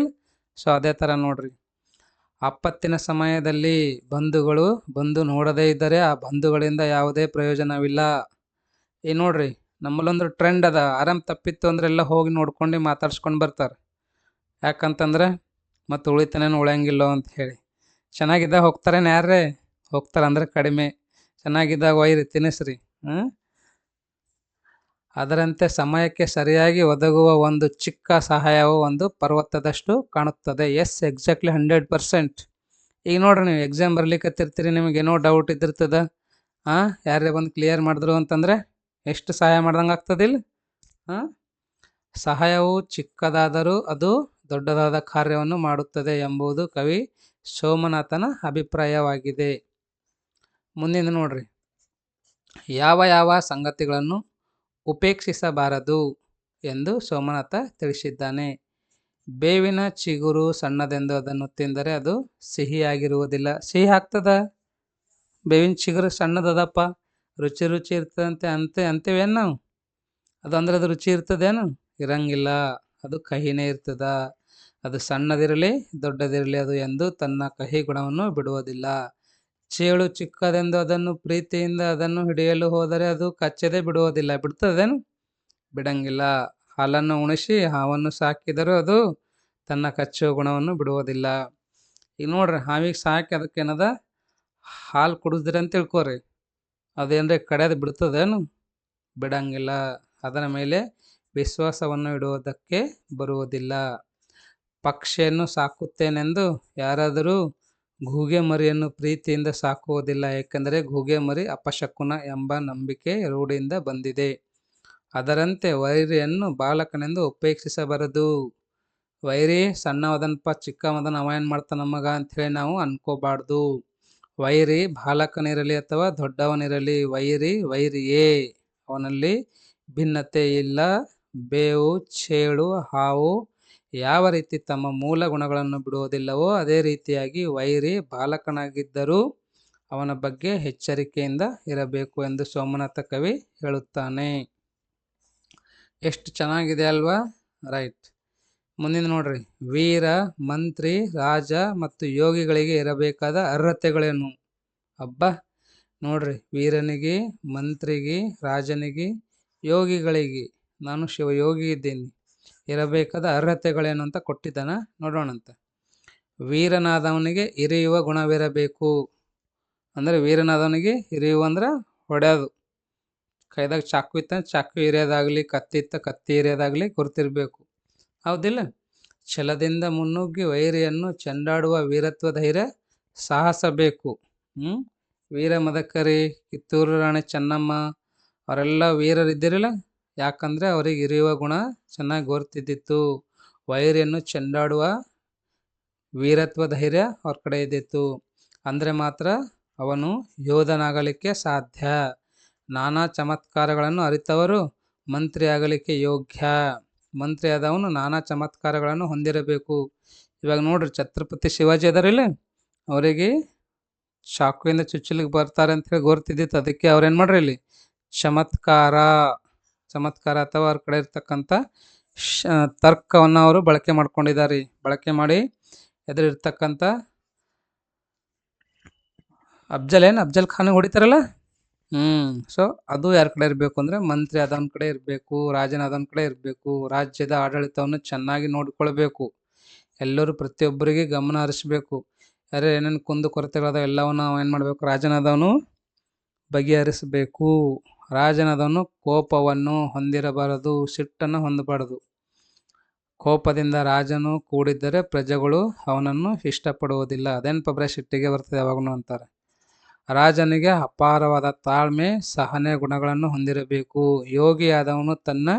ಸೊ ಅದೇ ಥರ ನೋಡ್ರಿ, ಆಪತ್ತಿನ ಸಮಯದಲ್ಲಿ ಬಂಧುಗಳು ಬಂದು ನೋಡದೇ ಇದ್ದರೆ ಆ ಬಂಧುಗಳಿಂದ ಯಾವುದೇ ಪ್ರಯೋಜನವಿಲ್ಲ. ಈ ನೋಡ್ರಿ, ನಮ್ಮಲ್ಲೊಂದು ಟ್ರೆಂಡ್ ಅದ, ಆರಾಮ್ ತಪ್ಪಿತ್ತು ಅಂದ್ರೆ ಎಲ್ಲ ಹೋಗಿ ನೋಡ್ಕೊಂಡು ಮಾತಾಡ್ಸ್ಕೊಂಡು ಬರ್ತಾರೆ. ಯಾಕಂತಂದ್ರೆ ಮತ್ತು ಉಳಿತಾನೇನು ಉಳಿಯಂಗಿಲ್ಲೋ ಅಂತ ಹೇಳಿ. ಚೆನ್ನಾಗಿದ್ದಾಗ ಹೋಗ್ತಾರೇನು ಯಾರೇ? ಹೋಗ್ತಾರೆ ಅಂದ್ರೆ ಕಡಿಮೆ. ಚೆನ್ನಾಗಿದ್ದಾಗ ಒಯ್ರಿ, ತಿನ್ನಿಸ್ರಿ. ಅದರಂತೆ ಸಮಯಕ್ಕೆ ಸರಿಯಾಗಿ ಒದಗುವ ಒಂದು ಚಿಕ್ಕ ಸಹಾಯವು ಒಂದು ಪರ್ವತದಷ್ಟು ಕಾಣುತ್ತದೆ. Yes, exactly 100%. ಈಗ ನೋಡ್ರಿ, ನೀವು ಎಕ್ಸಾಮ್ ಬರ್ಲಿಕ್ಕತ್ತಿರ್ತೀರಿ, ನಿಮಗೇನೋ ಡೌಟ್ ಇದ್ದಿರ್ತದ. ಯಾರೇ ಬಂದು ಕ್ಲಿಯರ್ ಮಾಡಿದ್ರು ಅಂತಂದರೆ ಎಷ್ಟು ಸಹಾಯ ಮಾಡ್ದಂಗೆ ಆಗ್ತದಿಲ್ಲ? ಸಹಾಯವು ಚಿಕ್ಕದಾದರೂ ಅದು ದೊಡ್ಡದಾದ ಕಾರ್ಯವನ್ನು ಮಾಡುತ್ತದೆ ಎಂಬುದು ಕವಿ ಸೋಮನಾಥನ ಅಭಿಪ್ರಾಯವಾಗಿದೆ. ಮುಂದಿನ ನೋಡ್ರಿ, ಯಾವ ಸಂಗತಿಗಳನ್ನು ಉಪೇಕ್ಷಿಸಬಾರದು ಎಂದು ಸೋಮನಾಥ ತಿಳಿಸಿದ್ದಾನೆ. ಬೇವಿನ ಚಿಗುರು ಸಣ್ಣದೆಂದು ಅದನ್ನು ತಿಂದರೆ ಅದು ಸಿಹಿಯಾಗಿರುವುದಿಲ್ಲ. ಸಿಹಿ ಆಗ್ತದ? ಬೇವಿನ ಚಿಗುರು ಸಣ್ಣದದಪ್ಪ, ರುಚಿ ಇರ್ತದಂತೆ ಅಂತೀವೇನು ನಾವು? ಅದು ಅಂದ್ರೆ ಅದು ರುಚಿ ಇರ್ತದೇನು? ಇರಂಗಿಲ್ಲ, ಅದು ಕಹಿನೇ ಇರ್ತದ. ಅದು ಸಣ್ಣದಿರಲಿ ದೊಡ್ಡದಿರಲಿ ಅದು ಎಂದು ತನ್ನ ಕಹಿ ಗುಣವನ್ನು ಬಿಡುವುದಿಲ್ಲ. ಚೇಳು ಚಿಕ್ಕದೆಂದು ಅದನ್ನು ಪ್ರೀತಿಯಿಂದ ಅದನ್ನು ಹಿಡಿಯಲು ಹೋದರೆ ಅದು ಕಚ್ಚದೆ ಬಿಡುವುದಿಲ್ಲ. ಬಿಡ್ತದೇನು? ಬಿಡಂಗಿಲ್ಲ. ಹಾಲನ್ನು ಉಣಿಸಿ ಹಾವನ್ನು ಸಾಕಿದರೂ ಅದು ತನ್ನ ಕಚ್ಚುವ ಗುಣವನ್ನು ಬಿಡುವುದಿಲ್ಲ. ಈಗ ನೋಡ್ರಿ ಹಾವಿಗೆ ಸಾಕಿ ಅದಕ್ಕೇನದ ಹಾಲು ಕುಡಿಸ್ದ್ರಿ ಅಂತ ತಿಳ್ಕೊರಿ, ಅದೇನ್ರಿ ಕಡಿಯೋದು ಬಿಡ್ತದೇನು? ಬಿಡಂಗಿಲ್ಲ. ಅದರ ಮೇಲೆ ವಿಶ್ವಾಸವನ್ನು ಇಡುವುದಕ್ಕೆ ಬರುವುದಿಲ್ಲ. ಪಕ್ಷಿಯನ್ನು ಸಾಕುತ್ತೇನೆಂದು ಯಾರಾದರೂ ಗೂಗೆ ಮರಿಯನ್ನು ಪ್ರೀತಿಯಿಂದ ಸಾಕುವುದಿಲ್ಲ, ಏಕೆಂದರೆ ಗೂಗೆ ಮರಿ ಅಪಶಕುನ ಎಂಬ ನಂಬಿಕೆ ರೂಢಿಯಿಂದ ಬಂದಿದೆ. ಅದರಂತೆ ವೈರಿಯನ್ನು ಬಾಲಕನೆಂದು ಉಪೇಕ್ಷಿಸಬಾರದು. ವೈರಿ ಸಣ್ಣವದನಪ್ಪ, ಚಿಕ್ಕವದನ, ಅವ ಏನು ಮಾಡ್ತಾನ ನಮಗ ಅಂಥೇಳಿ ನಾವು ಅನ್ಕೋಬಾರ್ದು. ವೈರಿ ಬಾಲಕನಿರಲಿ ಅಥವಾ ದೊಡ್ಡವನಿರಲಿ, ವೈರಿ ವೈರಿಯೇ, ಅವನಲ್ಲಿ ಭಿನ್ನತೆ ಇಲ್ಲ. ಬೇವು, ಚೇಳು, ಹಾವು ಯಾವ ರೀತಿ ತಮ್ಮ ಮೂಲ ಗುಣಗಳನ್ನು ಬಿಡುವುದಿಲ್ಲವೋ ಅದೇ ರೀತಿಯಾಗಿ ವೈರಿ ಬಾಲಕನಾಗಿದ್ದರೂ ಅವನ ಬಗ್ಗೆ ಎಚ್ಚರಿಕೆಯಿಂದ ಇರಬೇಕು ಎಂದು ಸೋಮನಾಥ ಕವಿ ಹೇಳುತ್ತಾನೆ. ಎಷ್ಟು ಚೆನ್ನಾಗಿದೆ ಅಲ್ವಾ? ರೈಟ್. ಮುಂದಿನ ನೋಡ್ರಿ, ವೀರ, ಮಂತ್ರಿ, ರಾಜ ಮತ್ತು ಯೋಗಿಗಳಿಗೆ ಇರಬೇಕಾದ ಅರ್ಹತೆಗಳೇನು? ಅಬ್ಬಾ ನೋಡ್ರಿ, ವೀರನಿಗೆ, ಮಂತ್ರಿಗೆ, ರಾಜನಿಗೆ, ಯೋಗಿಗಳಿಗೆ, ನಾನು ಶಿವಯೋಗಿ ಇದ್ದೀನಿ, ಇರಬೇಕಾದ ಅರ್ಹತೆಗಳೇನು ಅಂತ ಕೊಟ್ಟಿದ್ದಾನ, ನೋಡೋಣಂತೆ. ವೀರನಾದವನಿಗೆ ಇರಿಯುವ ಗುಣವಿರಬೇಕು. ಅಂದರೆ ವೀರನಾದವನಿಗೆ ಇರಿಯುವ ಅಂದ್ರೆ ಹೊಡೆಯೋದು, ಕೈದಾಗ ಚಾಕು ಇತ್ತ ಚಾಕು ಇರಿಯೋದಾಗಲಿ, ಕತ್ತಿ ಇತ್ತ ಕತ್ತಿ ಇರಿಯೋದಾಗಲಿ ಗುರುತಿರಬೇಕು, ಹೌದಿಲ್ಲ? ಛಲದಿಂದ ಮುನ್ನುಗ್ಗಿ ವೈರಿಯನ್ನು ಚೆಂಡಾಡುವ ವೀರತ್ವ, ಧೈರ್ಯ, ಸಾಹಸ ಬೇಕು. ವೀರ ಮದಕರಿ, ಕಿತ್ತೂರು ರಾಣಿ ಚೆನ್ನಮ್ಮ ಅವರೆಲ್ಲ ವೀರರಿದ್ದಿರಲ್ಲ, ಯಾಕಂದರೆ ಅವರಿಗೆ ಇರಿಯುವ ಗುಣ ಚೆನ್ನಾಗಿ ಗೊತ್ತಿದ್ದಿತ್ತು. ವೈರಿಯನ್ನು ಚೆಂಡಾಡುವ ವೀರತ್ವ, ಧೈರ್ಯ ಅವ್ರ ಕಡೆ ಇದ್ದಿತ್ತು. ಅಂದರೆ ಮಾತ್ರ ಅವನು ಯೋಧನಾಗಲಿಕ್ಕೆ ಸಾಧ್ಯ. ನಾನಾ ಚಮತ್ಕಾರಗಳನ್ನು ಅರಿತವರು ಮಂತ್ರಿ ಆಗಲಿಕ್ಕೆ ಯೋಗ್ಯ. ಮಂತ್ರಿ ಆದವನು ನಾನಾ ಚಮತ್ಕಾರಗಳನ್ನು ಹೊಂದಿರಬೇಕು. ಇವಾಗ ನೋಡ್ರಿ, ಛತ್ರಪತಿ ಶಿವಾಜಿ ಅದಾರಿಲ್ಲ, ಅವರಿಗೆ ಚಾಕುವಿಂದ ಚುಚ್ಚಲಿಕ್ಕೆ ಬರ್ತಾರೆ ಅಂತ ಹೇಳಿ ಗೊತ್ತಿದ್ದಿತ್ತು. ಅದಕ್ಕೆ ಅವ್ರೇನು ಮಾಡ್ರಿ, ಇಲ್ಲಿ ಚಮತ್ಕಾರ ಅಥವಾ ಅವ್ರ ಕಡೆ ಇರ್ತಕ್ಕಂಥ ತರ್ಕವನ್ನು ಅವರು ಬಳಕೆ ಮಾಡ್ಕೊಂಡಿದ್ದಾರೆ. ಬಳಕೆ ಮಾಡಿ ಎದುರಿರ್ತಕ್ಕಂಥ ಅಫ್ಜಲ್ ಖಾನ್ ಹೊಡಿತಾರಲ್ಲ, ಸೊ ಅದು ಯಾರ ಕಡೆ ಇರಬೇಕು ಅಂದರೆ ಮಂತ್ರಿ ಆದವನ ಕಡೆ ಇರಬೇಕು, ರಾಜನಾದವನ ಕಡೆ ಇರಬೇಕು. ರಾಜ್ಯದ ಆಡಳಿತವನ್ನು ಚೆನ್ನಾಗಿ ನೋಡಿಕೊಳ್ಬೇಕು. ಎಲ್ಲರೂ ಪ್ರತಿಯೊಬ್ಬರಿಗೆ ಗಮನ ಹರಿಸಬೇಕು. ಯಾರು ಏನೇನು ಕುಂದು ಕೊರತೆಗಳಾದ ಎಲ್ಲವನ್ನು ನಾವು ಏನು ಮಾಡಬೇಕು, ರಾಜನಾದವನು ಬಗೆಹರಿಸಬೇಕು. ರಾಜನಾದವನು ಕೋಪವನ್ನು ಹೊಂದಿರಬಾರದು, ಸಿಟ್ಟನ್ನು ಹೊಂದಬಾರದು. ಕೋಪದಿಂದ ರಾಜನು ಕೂಡಿದ್ದರೆ ಪ್ರಜೆಗಳು ಅವನನ್ನು ಇಷ್ಟಪಡುವುದಿಲ್ಲ. ಅದೇನಪ್ಪ ಬರೀ ಸಿಟ್ಟಿಗೆ ಬರ್ತದೆ ಯಾವಾಗಲೂ ಅಂತಾರೆ. ರಾಜನಿಗೆ ಅಪಾರವಾದ ತಾಳ್ಮೆ, ಸಹನೆ ಗುಣಗಳನ್ನು ಹೊಂದಿರಬೇಕು. ಯೋಗಿಯಾದವನು ತನ್ನ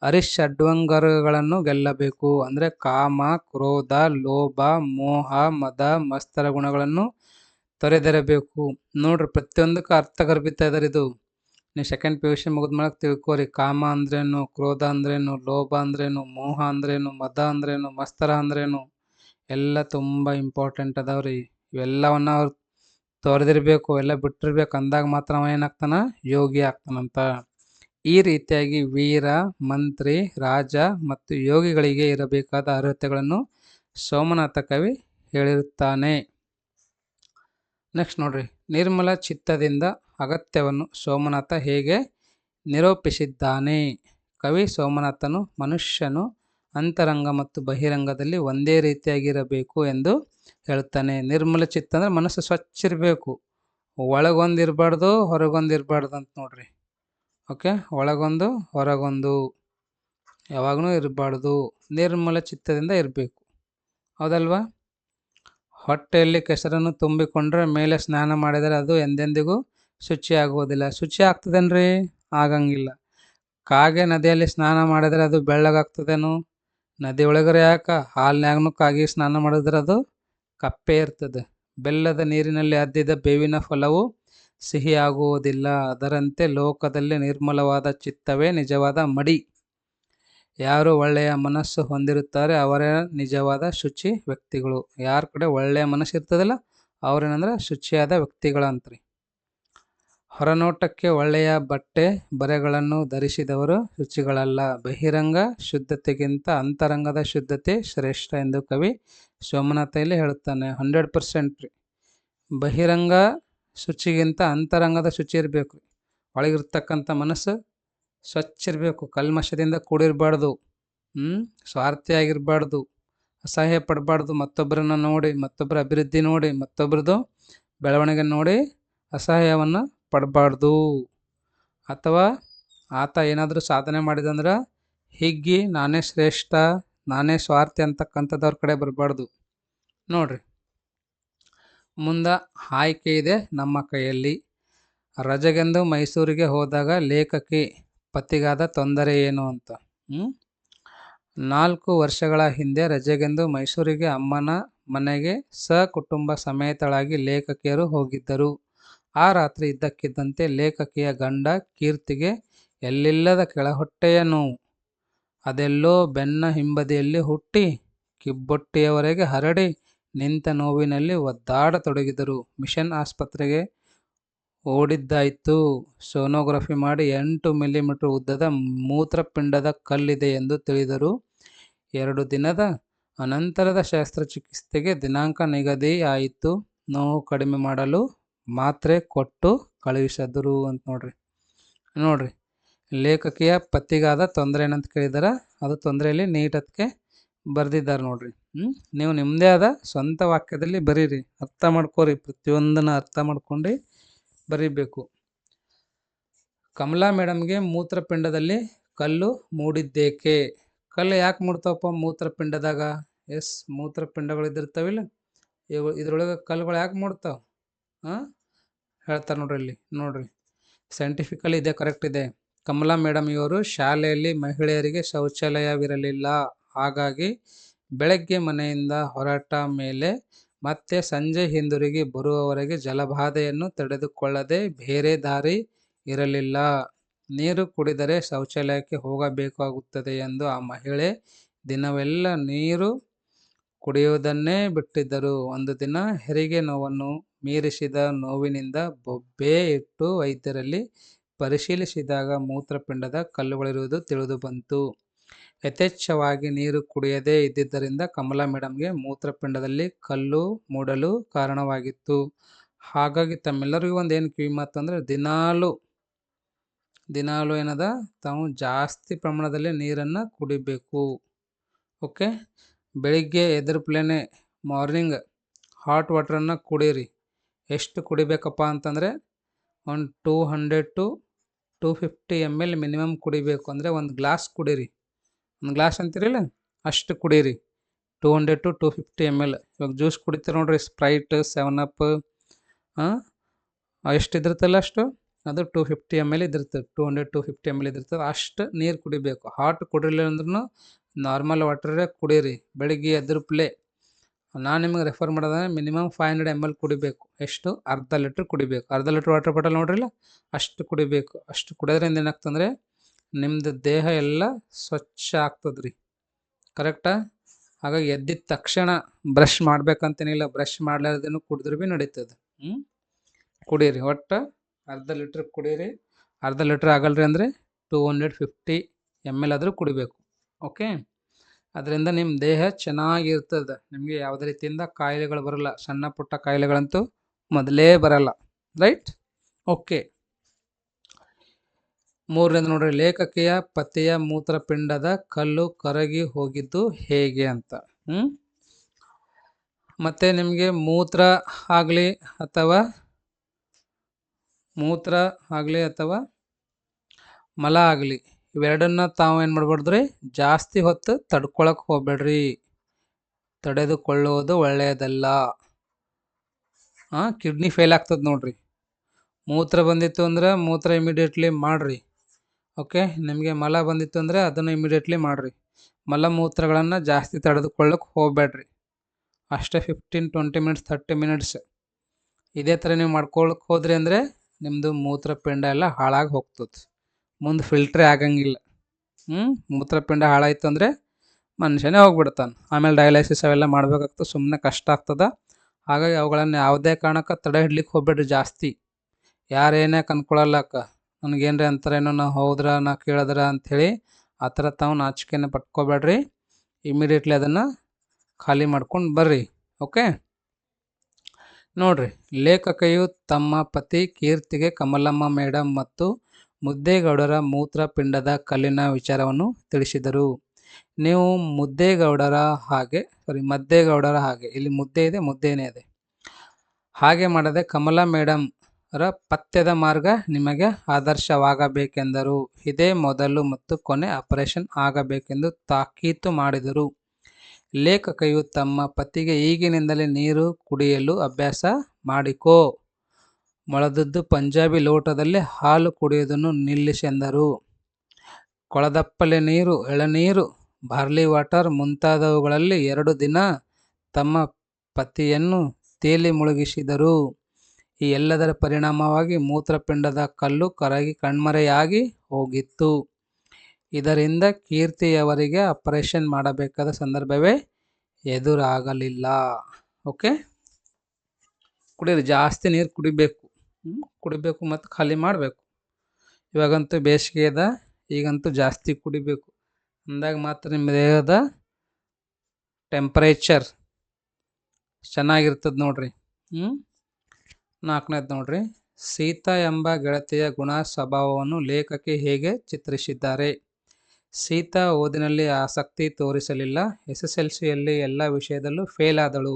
ಅರಿಷಡ್ವಂಗಗಳನ್ನು ಗೆಲ್ಲಬೇಕು. ಅಂದರೆ ಕಾಮ, ಕ್ರೋಧ, ಲೋಭ, ಮೋಹ, ಮದ, ಮತ್ಸರ ಗುಣಗಳನ್ನು ತೊರೆದಿರಬೇಕು. ನೋಡ್ರಿ, ಪ್ರತಿಯೊಂದಕ್ಕೂ ಅರ್ಥಗರ್ಭಿತ ಇದ್ದಾರೆ. ಇದು ನೀವು ಸೆಕೆಂಡ್ PUC ಮುಗಿದ್ಮೇಲೆ ತಿಳ್ಕೊರಿ. ಕಾಮ ಅಂದ್ರೇನು, ಕ್ರೋಧ ಅಂದ್ರೇನು, ಲೋಭ ಅಂದ್ರೇನು, ಮೋಹ ಅಂದ್ರೇನು, ಮದ ಅಂದ್ರೇನು, ಮತ್ಸರ ಅಂದ್ರೇನು, ಎಲ್ಲ ತುಂಬ ಇಂಪಾರ್ಟೆಂಟ್ ಅದಾವ್ರಿ. ಇವೆಲ್ಲವನ್ನ ಅವ್ರು ತೊರೆದಿರಬೇಕು, ಎಲ್ಲ ಬಿಟ್ಟಿರ್ಬೇಕು. ಅಂದಾಗ ಮಾತ್ರ ಅವ ಏನಾಗ್ತಾನ, ಯೋಗಿ ಆಗ್ತಾನಂತ. ಈ ರೀತಿಯಾಗಿ ವೀರ, ಮಂತ್ರಿ, ರಾಜ ಮತ್ತು ಯೋಗಿಗಳಿಗೆ ಇರಬೇಕಾದ ಅರ್ಹತೆಗಳನ್ನು ಸೋಮನಾಥ ಕವಿ ಹೇಳಿರುತ್ತಾನೆ. ನೆಕ್ಸ್ಟ್ ನೋಡ್ರಿ, ನಿರ್ಮಲ ಚಿತ್ತದಿಂದ ಅಗತ್ಯವನ್ನು ಸೋಮನಾಥ ಹೇಗೆ ನಿರೂಪಿಸಿದ್ದಾನೆ? ಕವಿ ಸೋಮನಾಥನು ಮನುಷ್ಯನು ಅಂತರಂಗ ಮತ್ತು ಬಹಿರಂಗದಲ್ಲಿ ಒಂದೇ ರೀತಿಯಾಗಿರಬೇಕು ಎಂದು ಹೇಳ್ತಾನೆ. ನಿರ್ಮಲ ಚಿತ್ತ ಅಂದರೆ ಮನಸ್ಸು ಸ್ವಚ್ಛ ಇರಬೇಕು, ಒಳಗೊಂದು ಇರಬಾರ್ದು, ಹೊರಗೊಂದು ಇರಬಾರ್ದು ಅಂತ ನೋಡ್ರಿ. ಓಕೆ, ಒಳಗೊಂದು ಹೊರಗೊಂದು ಯಾವಾಗೂ ಇರಬಾರ್ದು. ನಿರ್ಮಲ ಚಿತ್ತದಿಂದ ಇರಬೇಕು, ಹೌದಲ್ವಾ? ಹೊಟ್ಟೆಯಲ್ಲಿ ಕೆಸರನ್ನು ತುಂಬಿಕೊಂಡ್ರೆ ಮೇಲೆ ಸ್ನಾನ ಮಾಡಿದರೆ ಅದು ಎಂದೆಂದಿಗೂ ಶುಚಿ ಆಗುವುದಿಲ್ಲ. ಶುಚಿ ಆಗ್ತದೇನ್ರಿ? ಆಗಂಗಿಲ್ಲ. ಕಾಗೆ ನದಿಯಲ್ಲಿ ಸ್ನಾನ ಮಾಡಿದರೆ ಅದು ಬೆಳ್ಳಗಾಗ್ತದೇನು? ನದಿ ಒಳಗರೆ ಯಾಕೆ, ಹಾಲಿನಾಗೂ ಕಾಗಿ ಸ್ನಾನ ಮಾಡಿದ್ರೆ ಅದು ಕಪ್ಪೆ ಇರ್ತದೆ. ಬೆಲ್ಲದ ನೀರಿನಲ್ಲಿ ಅದ್ದಿದ ಬೇವಿನ ಫಲವು ಸಿಹಿಯಾಗುವುದಿಲ್ಲ. ಅದರಂತೆ ಲೋಕದಲ್ಲಿ ನಿರ್ಮಲವಾದ ಚಿತ್ತವೇ ನಿಜವಾದ ಮಡಿ. ಯಾರು ಒಳ್ಳೆಯ ಮನಸ್ಸು ಹೊಂದಿರುತ್ತಾರೆ ಅವರೇ ನಿಜವಾದ ಶುಚಿ ವ್ಯಕ್ತಿಗಳು. ಯಾರ ಕಡೆ ಒಳ್ಳೆಯ ಮನಸ್ಸು ಇರ್ತದಲ್ಲ ಅವ್ರೇನಂದ್ರೆ ಶುಚಿಯಾದ ವ್ಯಕ್ತಿಗಳಂತ್ರಿ. ಹೊರನೋಟಕ್ಕೆ ಒಳ್ಳೆಯ ಬಟ್ಟೆ ಬರೆಗಳನ್ನು ಧರಿಸಿದವರು ಶುಚಿಗಳಲ್ಲ. ಬಹಿರಂಗ ಶುದ್ಧತೆಗಿಂತ ಅಂತರಂಗದ ಶುದ್ಧತೆ ಶ್ರೇಷ್ಠ ಎಂದು ಕವಿ ಸೋಮನಾಥ ಇಲ್ಲಿ ಹೇಳುತ್ತಾನೆ. 100% ರೀ. ಬಹಿರಂಗ ಶುಚಿಗಿಂತ ಅಂತರಂಗದ ಶುಚಿ ಇರಬೇಕು. ಒಳಗಿರ್ತಕ್ಕಂಥ ಮನಸ್ಸು ಸ್ವಚ್ಛ ಇರಬೇಕು, ಕಲ್ಮಶದಿಂದ ಕೂಡಿರಬಾರ್ದು, ಸ್ವಾರ್ಥಿಯಾಗಿರಬಾರ್ದು. ಅಸಹ್ಯ ಪಡಬಾರ್ದು. ಮತ್ತೊಬ್ಬರನ್ನು ನೋಡಿ, ಮತ್ತೊಬ್ಬರ ಅಭಿವೃದ್ಧಿ ನೋಡಿ, ಮತ್ತೊಬ್ಬರದು ಬೆಳವಣಿಗೆ ನೋಡಿ ಅಸಹ್ಯವನ್ನು ಪಡಬಾರ್ದು. ಅಥವಾ ಆತ ಏನಾದರೂ ಸಾಧನೆ ಮಾಡಿದಂದ್ರೆ ಹಿಗ್ಗಿ ನಾನೇ ಶ್ರೇಷ್ಠ, ನಾನೇ ಸ್ವಾರ್ಥಿ ಅಂತಕ್ಕಂಥದ್ದವ್ರ ಕಡೆ ಬರಬಾರ್ದು. ನೋಡ್ರಿ, ಮುಂದೆ ಆಯ್ಕೆ ಇದೆ ನಮ್ಮ ಕೈಯಲ್ಲಿ. ರಜೆಗೆಂದು ಮೈಸೂರಿಗೆ ಹೋದಾಗ ಲೇಖಕಿ ಪತಿಗಾದ ತೊಂದರೆ ಏನು ಅಂತ. 4 ವರ್ಷಗಳ ಹಿಂದೆ ರಜೆಗೆಂದು ಮೈಸೂರಿಗೆ ಅಮ್ಮನ ಮನೆಗೆ ಸಕುಟುಂಬ ಸಮೇತಳಾಗಿ ಲೇಖಕಿಯರು ಹೋಗಿದ್ದರು. ಆ ರಾತ್ರಿ ಇದ್ದಕ್ಕಿದ್ದಂತೆ ಲೇಖಕಿಯ ಗಂಡ ಕೀರ್ತಿಗೆ ಎಲ್ಲಿಲ್ಲದ ಕೆಳಹೊಟ್ಟೆಯ ನೋವು. ಅದೆಲ್ಲೋ ಬೆನ್ನ ಹಿಂಬದಿಯಲ್ಲಿ ಹುಟ್ಟಿ ಕಿಬ್ಬೊಟ್ಟೆಯವರೆಗೆ ಹರಡಿ ನಿಂತ ನೋವಿನಲ್ಲಿ ಒದ್ದಾಡತೊಡಗಿದರು. ಮಿಷನ್ ಆಸ್ಪತ್ರೆಗೆ ಓಡಿದ್ದಾಯಿತು. ಸೋನೋಗ್ರಫಿ ಮಾಡಿ 8 ಮಿಲಿಮೀಟರ್ ಉದ್ದದ ಮೂತ್ರಪಿಂಡದ ಕಲ್ಲಿದೆ ಎಂದು ತಿಳಿದರು. 2 ದಿನದ ಅನಂತರದ ಶಸ್ತ್ರಚಿಕಿತ್ಸೆಗೆ ದಿನಾಂಕ ನಿಗದಿ ಆಯಿತು. ನೋವು ಕಡಿಮೆ ಮಾಡಲು ಮಾತ್ರೆ ಕೊಟ್ಟು ಕಳುಹಿಸಿದರು ಅಂತ ನೋಡ್ರಿ. ಲೇಖಕಿಯ ಪತಿಗಾದ ತೊಂದರೆ ಏನಂತ ಕೇಳಿದಾರ, ಅದು ತೊಂದರೆಯಲ್ಲಿ ನೀಟಕ್ಕೆ ಬರೆದಿದ್ದಾರೆ ನೋಡ್ರಿ. ನೀವು ನಿಮ್ಮದೇ ಆದ ಸ್ವಂತ ವಾಕ್ಯದಲ್ಲಿ ಬರೀರಿ, ಅರ್ಥ ಮಾಡ್ಕೋರಿ, ಪ್ರತಿಯೊಂದನ್ನು ಅರ್ಥ ಮಾಡ್ಕೊಂಡು ಬರೀಬೇಕು. ಕಮಲಾ ಮೇಡಮ್ಗೆ ಮೂತ್ರಪಿಂಡದಲ್ಲಿ ಕಲ್ಲು ಮೂಡಿದ್ದೇಕೆ? ಕಲ್ಲು ಯಾಕೆ ಮೂಡ್ತಾವಪ್ಪ ಮೂತ್ರಪಿಂಡದಾಗ? ಮೂತ್ರಪಿಂಡಗಳು ಇದ್ದಿರ್ತಾವಿಲ್ಲ, ಇದ್ರೊಳಗೆ ಕಲ್ಲುಗಳು ಯಾಕೆ ಮೂಡ್ತಾವ? ಹೇಳ್ತಾರೆ ನೋಡ್ರಿ ಇಲ್ಲಿ. ನೋಡ್ರಿ, ಸೈಂಟಿಫಿಕಲಿ ಇದೆ, ಕರೆಕ್ಟ್ ಇದೆ. ಕಮಲಾ ಮೇಡಮ್ ಇವರು ಶಾಲೆಯಲ್ಲಿ ಮಹಿಳೆಯರಿಗೆ ಶೌಚಾಲಯವಿರಲಿಲ್ಲ. ಹಾಗಾಗಿ ಬೆಳಗ್ಗೆ ಮನೆಯಿಂದ ಹೊರಟ ಮೇಲೆ ಮತ್ತೆ ಸಂಜೆ ಹಿಂದಿರುಗಿ ಬರುವವರೆಗೆ ಜಲಬಾಧೆಯನ್ನು ತಡೆದುಕೊಳ್ಳದೆ ಬೇರೆ ದಾರಿ ಇರಲಿಲ್ಲ. ನೀರು ಕುಡಿದರೆ ಶೌಚಾಲಯಕ್ಕೆ ಹೋಗಬೇಕಾಗುತ್ತದೆ ಎಂದು ಆ ಮಹಿಳೆ ದಿನವೆಲ್ಲ ನೀರು ಕುಡಿಯುವುದನ್ನೇ ಬಿಟ್ಟಿದ್ದರು. ಒಂದು ದಿನ ಹೆರಿಗೆ ನೋವನ್ನು ಮೀರಿಸಿದ ನೋವಿನಿಂದ ಬೊಬ್ಬೆ ಇಟ್ಟು ವೈದ್ಯರಲ್ಲಿ ಪರಿಶೀಲಿಸಿದಾಗ ಮೂತ್ರಪಿಂಡದ ಕಲ್ಲುಗಳಿರುವುದು ತಿಳಿದು ಬಂತು. ಯಥೇಚ್ಛವಾಗಿ ನೀರು ಕುಡಿಯದೇ ಇದ್ದಿದ್ದರಿಂದ ಕಮಲಾ ಮೇಡಮ್ಗೆ ಮೂತ್ರಪಿಂಡದಲ್ಲಿ ಕಲ್ಲು ಮೂಡಲು ಕಾರಣವಾಗಿತ್ತು. ಹಾಗಾಗಿ ತಮ್ಮೆಲ್ಲರಿಗೂ ಏನು ಕಿವಿ ಮಾತು ಅಂದರೆ, ದಿನಾಲು ಏನದ ತಾವು ಜಾಸ್ತಿ ಪ್ರಮಾಣದಲ್ಲಿ ನೀರನ್ನು ಕುಡಿಬೇಕು. ಓಕೆ, ಬೆಳಿಗ್ಗೆ ಎದುರುಪ್ಲೇನೆ ಮಾರ್ನಿಂಗ್ ಹಾಟ್ ವಾಟ್ರನ್ನು ಕುಡೀರಿ. ಎಷ್ಟು ಕುಡಿಬೇಕಪ್ಪ ಅಂತಂದರೆ ಒಂದು 200 to 250 ml ಮಿನಿಮಮ್ ಕುಡಿಬೇಕು. ಅಂದರೆ ಒಂದು ಗ್ಲಾಸ್ ಕುಡೀರಿ, ಒಂದು ಗ್ಲಾಸ್ ಅಂತಿರಲ್ಲ ಅಷ್ಟು ಕುಡೀರಿ. 200 to 250 ml. ಇವಾಗ ಜ್ಯೂಸ್ ಕುಡಿತೀರ ನೋಡ್ರಿ, ಸ್ಪ್ರೈಟ್, 7up ಎಷ್ಟಿದಿರ್ತಲ್ಲ ಅಷ್ಟು, ಅದು 250 ml ಇದಿರ್ತದೆ. 200 to 250 ml ಇದಿರ್ತದೆ. ಅಷ್ಟು ನೀರು ಕುಡಿಬೇಕು. ಹಾಟ್ ಕುಡಿಲಿಲ್ಲ ಅಂದ್ರೂ ನಾರ್ಮಲ್ ವಾಟರೇ ಕುಡೀರಿ. ಬೆಳಿಗ್ಗೆ ಎದುರುಪ್ಲೆ ನಾನು ನಿಮಗೆ ರೆಫರ್ ಮಾಡೋದಂದ್ರೆ ಮಿನಿಮಮ್ 500 ml ಕುಡಿಬೇಕು. ಎಷ್ಟು? ಅರ್ಧ ಲೀಟ್ರ್ ಕುಡಿಬೇಕು. ಅರ್ಧ ಲೀಟ್ರ್ ವಾಟರ್ ಬಾಟಲ್ ನೋಡ್ರಿಲ್ಲ, ಅಷ್ಟು ಕುಡಿಬೇಕು. ಅಷ್ಟು ಕುಡಿಯೋದ್ರಿಂದ ಏನಾಗ್ತಂದ್ರೆ ನಿಮ್ಮದು ದೇಹ ಎಲ್ಲ ಸ್ವಚ್ಛ ಆಗ್ತದ್ರಿ. ಕರೆಕ್ಟಾ? ಹಾಗಾಗಿ ಎದ್ದಿದ ತಕ್ಷಣ ಬ್ರಷ್ ಮಾಡ್ಬೇಕಂತೇನಿಲ್ಲ, ಬ್ರಷ್ ಮಾಡ್ಲಾರ್ದೇನು ಕುಡಿದ್ರೆ ಭೀ ನಡೀತದೆ. ಕುಡೀರಿ, ಒಟ್ಟು ಅರ್ಧ ಲೀಟ್ರ್ ಕುಡೀರಿ. ಅರ್ಧ ಲೀಟ್ರ್ ಆಗಲ್ರಿ ಅಂದರೆ 250 ml ಆದರೂ ಕುಡಿಬೇಕು. ಓಕೆ, ಅದರಿಂದ ನಿಮ್ಮ ದೇಹ ಚೆನ್ನಾಗಿರ್ತದೆ. ನಿಮಗೆ ಯಾವುದೇ ರೀತಿಯಿಂದ ಕಾಯಿಲೆಗಳು ಬರಲ್ಲ. ಸಣ್ಣ ಪುಟ್ಟ ಕಾಯಿಲೆಗಳಂತೂ ಮೊದಲೇ ಬರಲ್ಲ. ರೈಟ್? ಓಕೆ, 3ನೇದು ನೋಡ್ರಿ, ಲೇಖಕಿಯ ಪತಿಯ ಮೂತ್ರಪಿಂಡದ ಕಲ್ಲು ಕರಗಿ ಹೋಗಿದ್ದು ಹೇಗೆ ಅಂತ. ಮತ್ತೆ ನಿಮಗೆ ಮೂತ್ರ ಆಗಲಿ ಅಥವಾ ಮಲ ಆಗಲಿ, ಇವೆರಡನ್ನ ತಾವು ಏನು ಮಾಡ್ಬಾರ್ದ್ರಿ, ಜಾಸ್ತಿ ಹೊತ್ತು ತಡ್ಕೊಳಕ್ಕೆ ಹೋಗ್ಬೇಡ್ರಿ. ತಡೆದುಕೊಳ್ಳುವುದು ಒಳ್ಳೆಯದಲ್ಲ. ಕಿಡ್ನಿ ಫೇಲ್ ಆಗ್ತದೆ ನೋಡ್ರಿ. ಮೂತ್ರ ಬಂದಿತ್ತು ಅಂದರೆ ಮೂತ್ರ ಇಮಿಡಿಯೇಟ್ಲಿ ಮಾಡಿರಿ. ಓಕೆ, ನಿಮಗೆ ಮಲ ಬಂದಿತ್ತು ಅಂದರೆ ಅದನ್ನು ಇಮಿಡಿಯೇಟ್ಲಿ ಮಾಡಿರಿ. ಮಲಮೂತ್ರಗಳನ್ನು ಜಾಸ್ತಿ ತಡೆದುಕೊಳ್ಳಕ್ಕೆ ಹೋಗಬೇಡ್ರಿ. ಅಷ್ಟೇ 15-20 ಮಿನಿಟ್ಸ್ 30 ಮಿನಿಟ್ಸ್ ಇದೇ ಥರ ನೀವು ಮಾಡ್ಕೊಳಕ್ಕೆ ಹೋದ್ರಿ ಅಂದರೆ ನಿಮ್ಮದು ಮೂತ್ರಪಿಂಡ ಎಲ್ಲ ಹಾಳಾಗಿ ಹೋಗ್ತದೆ. ಮುಂದೆ ಫಿಲ್ಟ್ರೇ ಆಗಂಗಿಲ್ಲ. ಮೂತ್ರಪಿಂಡ ಹಾಳಾಯ್ತು ಅಂದರೆ ಮನುಷ್ಯನೇ ಹೋಗ್ಬಿಡ್ತಾನೆ. ಆಮೇಲೆ ಡಯಾಲಿಸಿಸ್ ಅವೆಲ್ಲ ಮಾಡಬೇಕಾಗ್ತದೆ, ಸುಮ್ಮನೆ ಕಷ್ಟ ಆಗ್ತದೆ. ಹಾಗಾಗಿ ಅವುಗಳನ್ನು ಯಾವುದೇ ಕಾರಣಕ್ಕೆ ತಡೆ ಹಿಡ್ಲಿಕ್ಕೆ ಹೋಗ್ಬೇಡ್ರಿ ಜಾಸ್ತಿ. ಯಾರೇನೇ ಅನ್ಕೊಳ್ಳಲ್ಲಕ್ಕ, ನನಗೇನ್ರಿ ಅಂತಾರೇನೋ, ನಾ ಹೋದ್ರ ನಾ ಕೇಳಿದ್ರ ಅಂಥೇಳಿ ಆ ಥರ ತಾವು ನಾಚಿಕೆನ ಪಟ್ಕೋಬೇಡ್ರಿ. ಇಮಿಡಿಯೇಟ್ಲಿ ಅದನ್ನು ಖಾಲಿ ಮಾಡ್ಕೊಂಡು ಬರ್ರಿ. ಓಕೆ, ನೋಡ್ರಿ, ಲೇಖಕಿಯು ತಮ್ಮ ಪತಿ ಕೀರ್ತಿಗೆ ಕಮಲಮ್ಮ ಮೇಡಮ್ ಮತ್ತು ಮುದ್ದೇಗೌಡರ ಮೂತ್ರಪಿಂಡದ ಕಲ್ಲಿನ ವಿಚಾರವನ್ನು ತಿಳಿಸಿದರು. ನೀವು ಮದ್ದೇಗೌಡರ ಹಾಗೆ, ಇಲ್ಲಿ ಮುದ್ದೆ ಇದೆ, ಮುದ್ದೇನೇ ಇದೆ, ಹಾಗೆ ಮಾಡದೆ ಕಮಲಾ ಮೇಡಮ್ ರ ಪಥ್ಯದ ಮಾರ್ಗ ನಿಮಗೆ ಆದರ್ಶವಾಗಬೇಕೆಂದರು. ಇದೇ ಮೊದಲು ಮತ್ತು ಕೊನೆ ಆಪರೇಷನ್ ಆಗಬೇಕೆಂದು ತಾಕೀತು ಮಾಡಿದರು. ಲೇಖಕಿಯು ತಮ್ಮ ಪತಿಗೆ ಈಗಿನಿಂದಲೇ ನೀರು ಕುಡಿಯಲು ಅಭ್ಯಾಸ ಮಾಡಿಕೋ, ಮೊಳದದ್ದು ಪಂಜಾಬಿ ಲೋಟದಲ್ಲಿ ಹಾಲು ಕುಡಿಯುವುದನ್ನು ನಿಲ್ಲಿಸೆಂದರು. ಕೊಳದಪ್ಪಲೆ ನೀರು, ಎಳನೀರು, ಬಾರ್ಲಿ ವಾಟರ್ ಮುಂತಾದವುಗಳಲ್ಲಿ 2 ದಿನ ತಮ್ಮ ಪತಿಯನ್ನು ತೇಲಿ ಮುಳುಗಿಸಿದರು. ಈ ಎಲ್ಲದರ ಪರಿಣಾಮವಾಗಿ ಮೂತ್ರಪಿಂಡದ ಕಲ್ಲು ಕರಗಿ ಕಣ್ಮರೆಯಾಗಿ ಹೋಗಿತ್ತು. ಇದರಿಂದ ಕೀರ್ತಿಯವರಿಗೆ ಆಪರೇಷನ್ ಮಾಡಬೇಕಾದ ಸಂದರ್ಭವೇ ಎದುರಾಗಲಿಲ್ಲ. ಓಕೆ, ಕುಡಿಯಿರಿ, ಜಾಸ್ತಿ ನೀರು ಕುಡಿಬೇಕು, ಕುಡಿಬೇಕು ಮತ್ತು ಖಾಲಿ ಮಾಡಬೇಕು. ಇವಾಗಂತೂ ಬೇಸಿಗೆ ಅದ, ಈಗಂತೂ ಜಾಸ್ತಿ ಕುಡಿಬೇಕು. ಅಂದಾಗ ಮಾತ್ರ ನಿಮ್ಮ ದೇಹದ ಟೆಂಪರೇಚರ್ ಚೆನ್ನಾಗಿರ್ತದೆ ನೋಡ್ರಿ. 4ನೇದು ನೋಡ್ರಿ, ಸೀತಾ ಎಂಬ ಗೆಳತಿಯ ಗುಣ ಸ್ವಭಾವವನ್ನು ಲೇಖಕಿ ಹೇಗೆ ಚಿತ್ರಿಸಿದ್ದಾರೆ. ಸೀತಾ ಓದಿನಲ್ಲಿ ಆಸಕ್ತಿ ತೋರಿಸಲಿಲ್ಲ. SSLCಯಲ್ಲಿ ಎಲ್ಲ ವಿಷಯದಲ್ಲೂ ಫೇಲ್ ಆದಳು.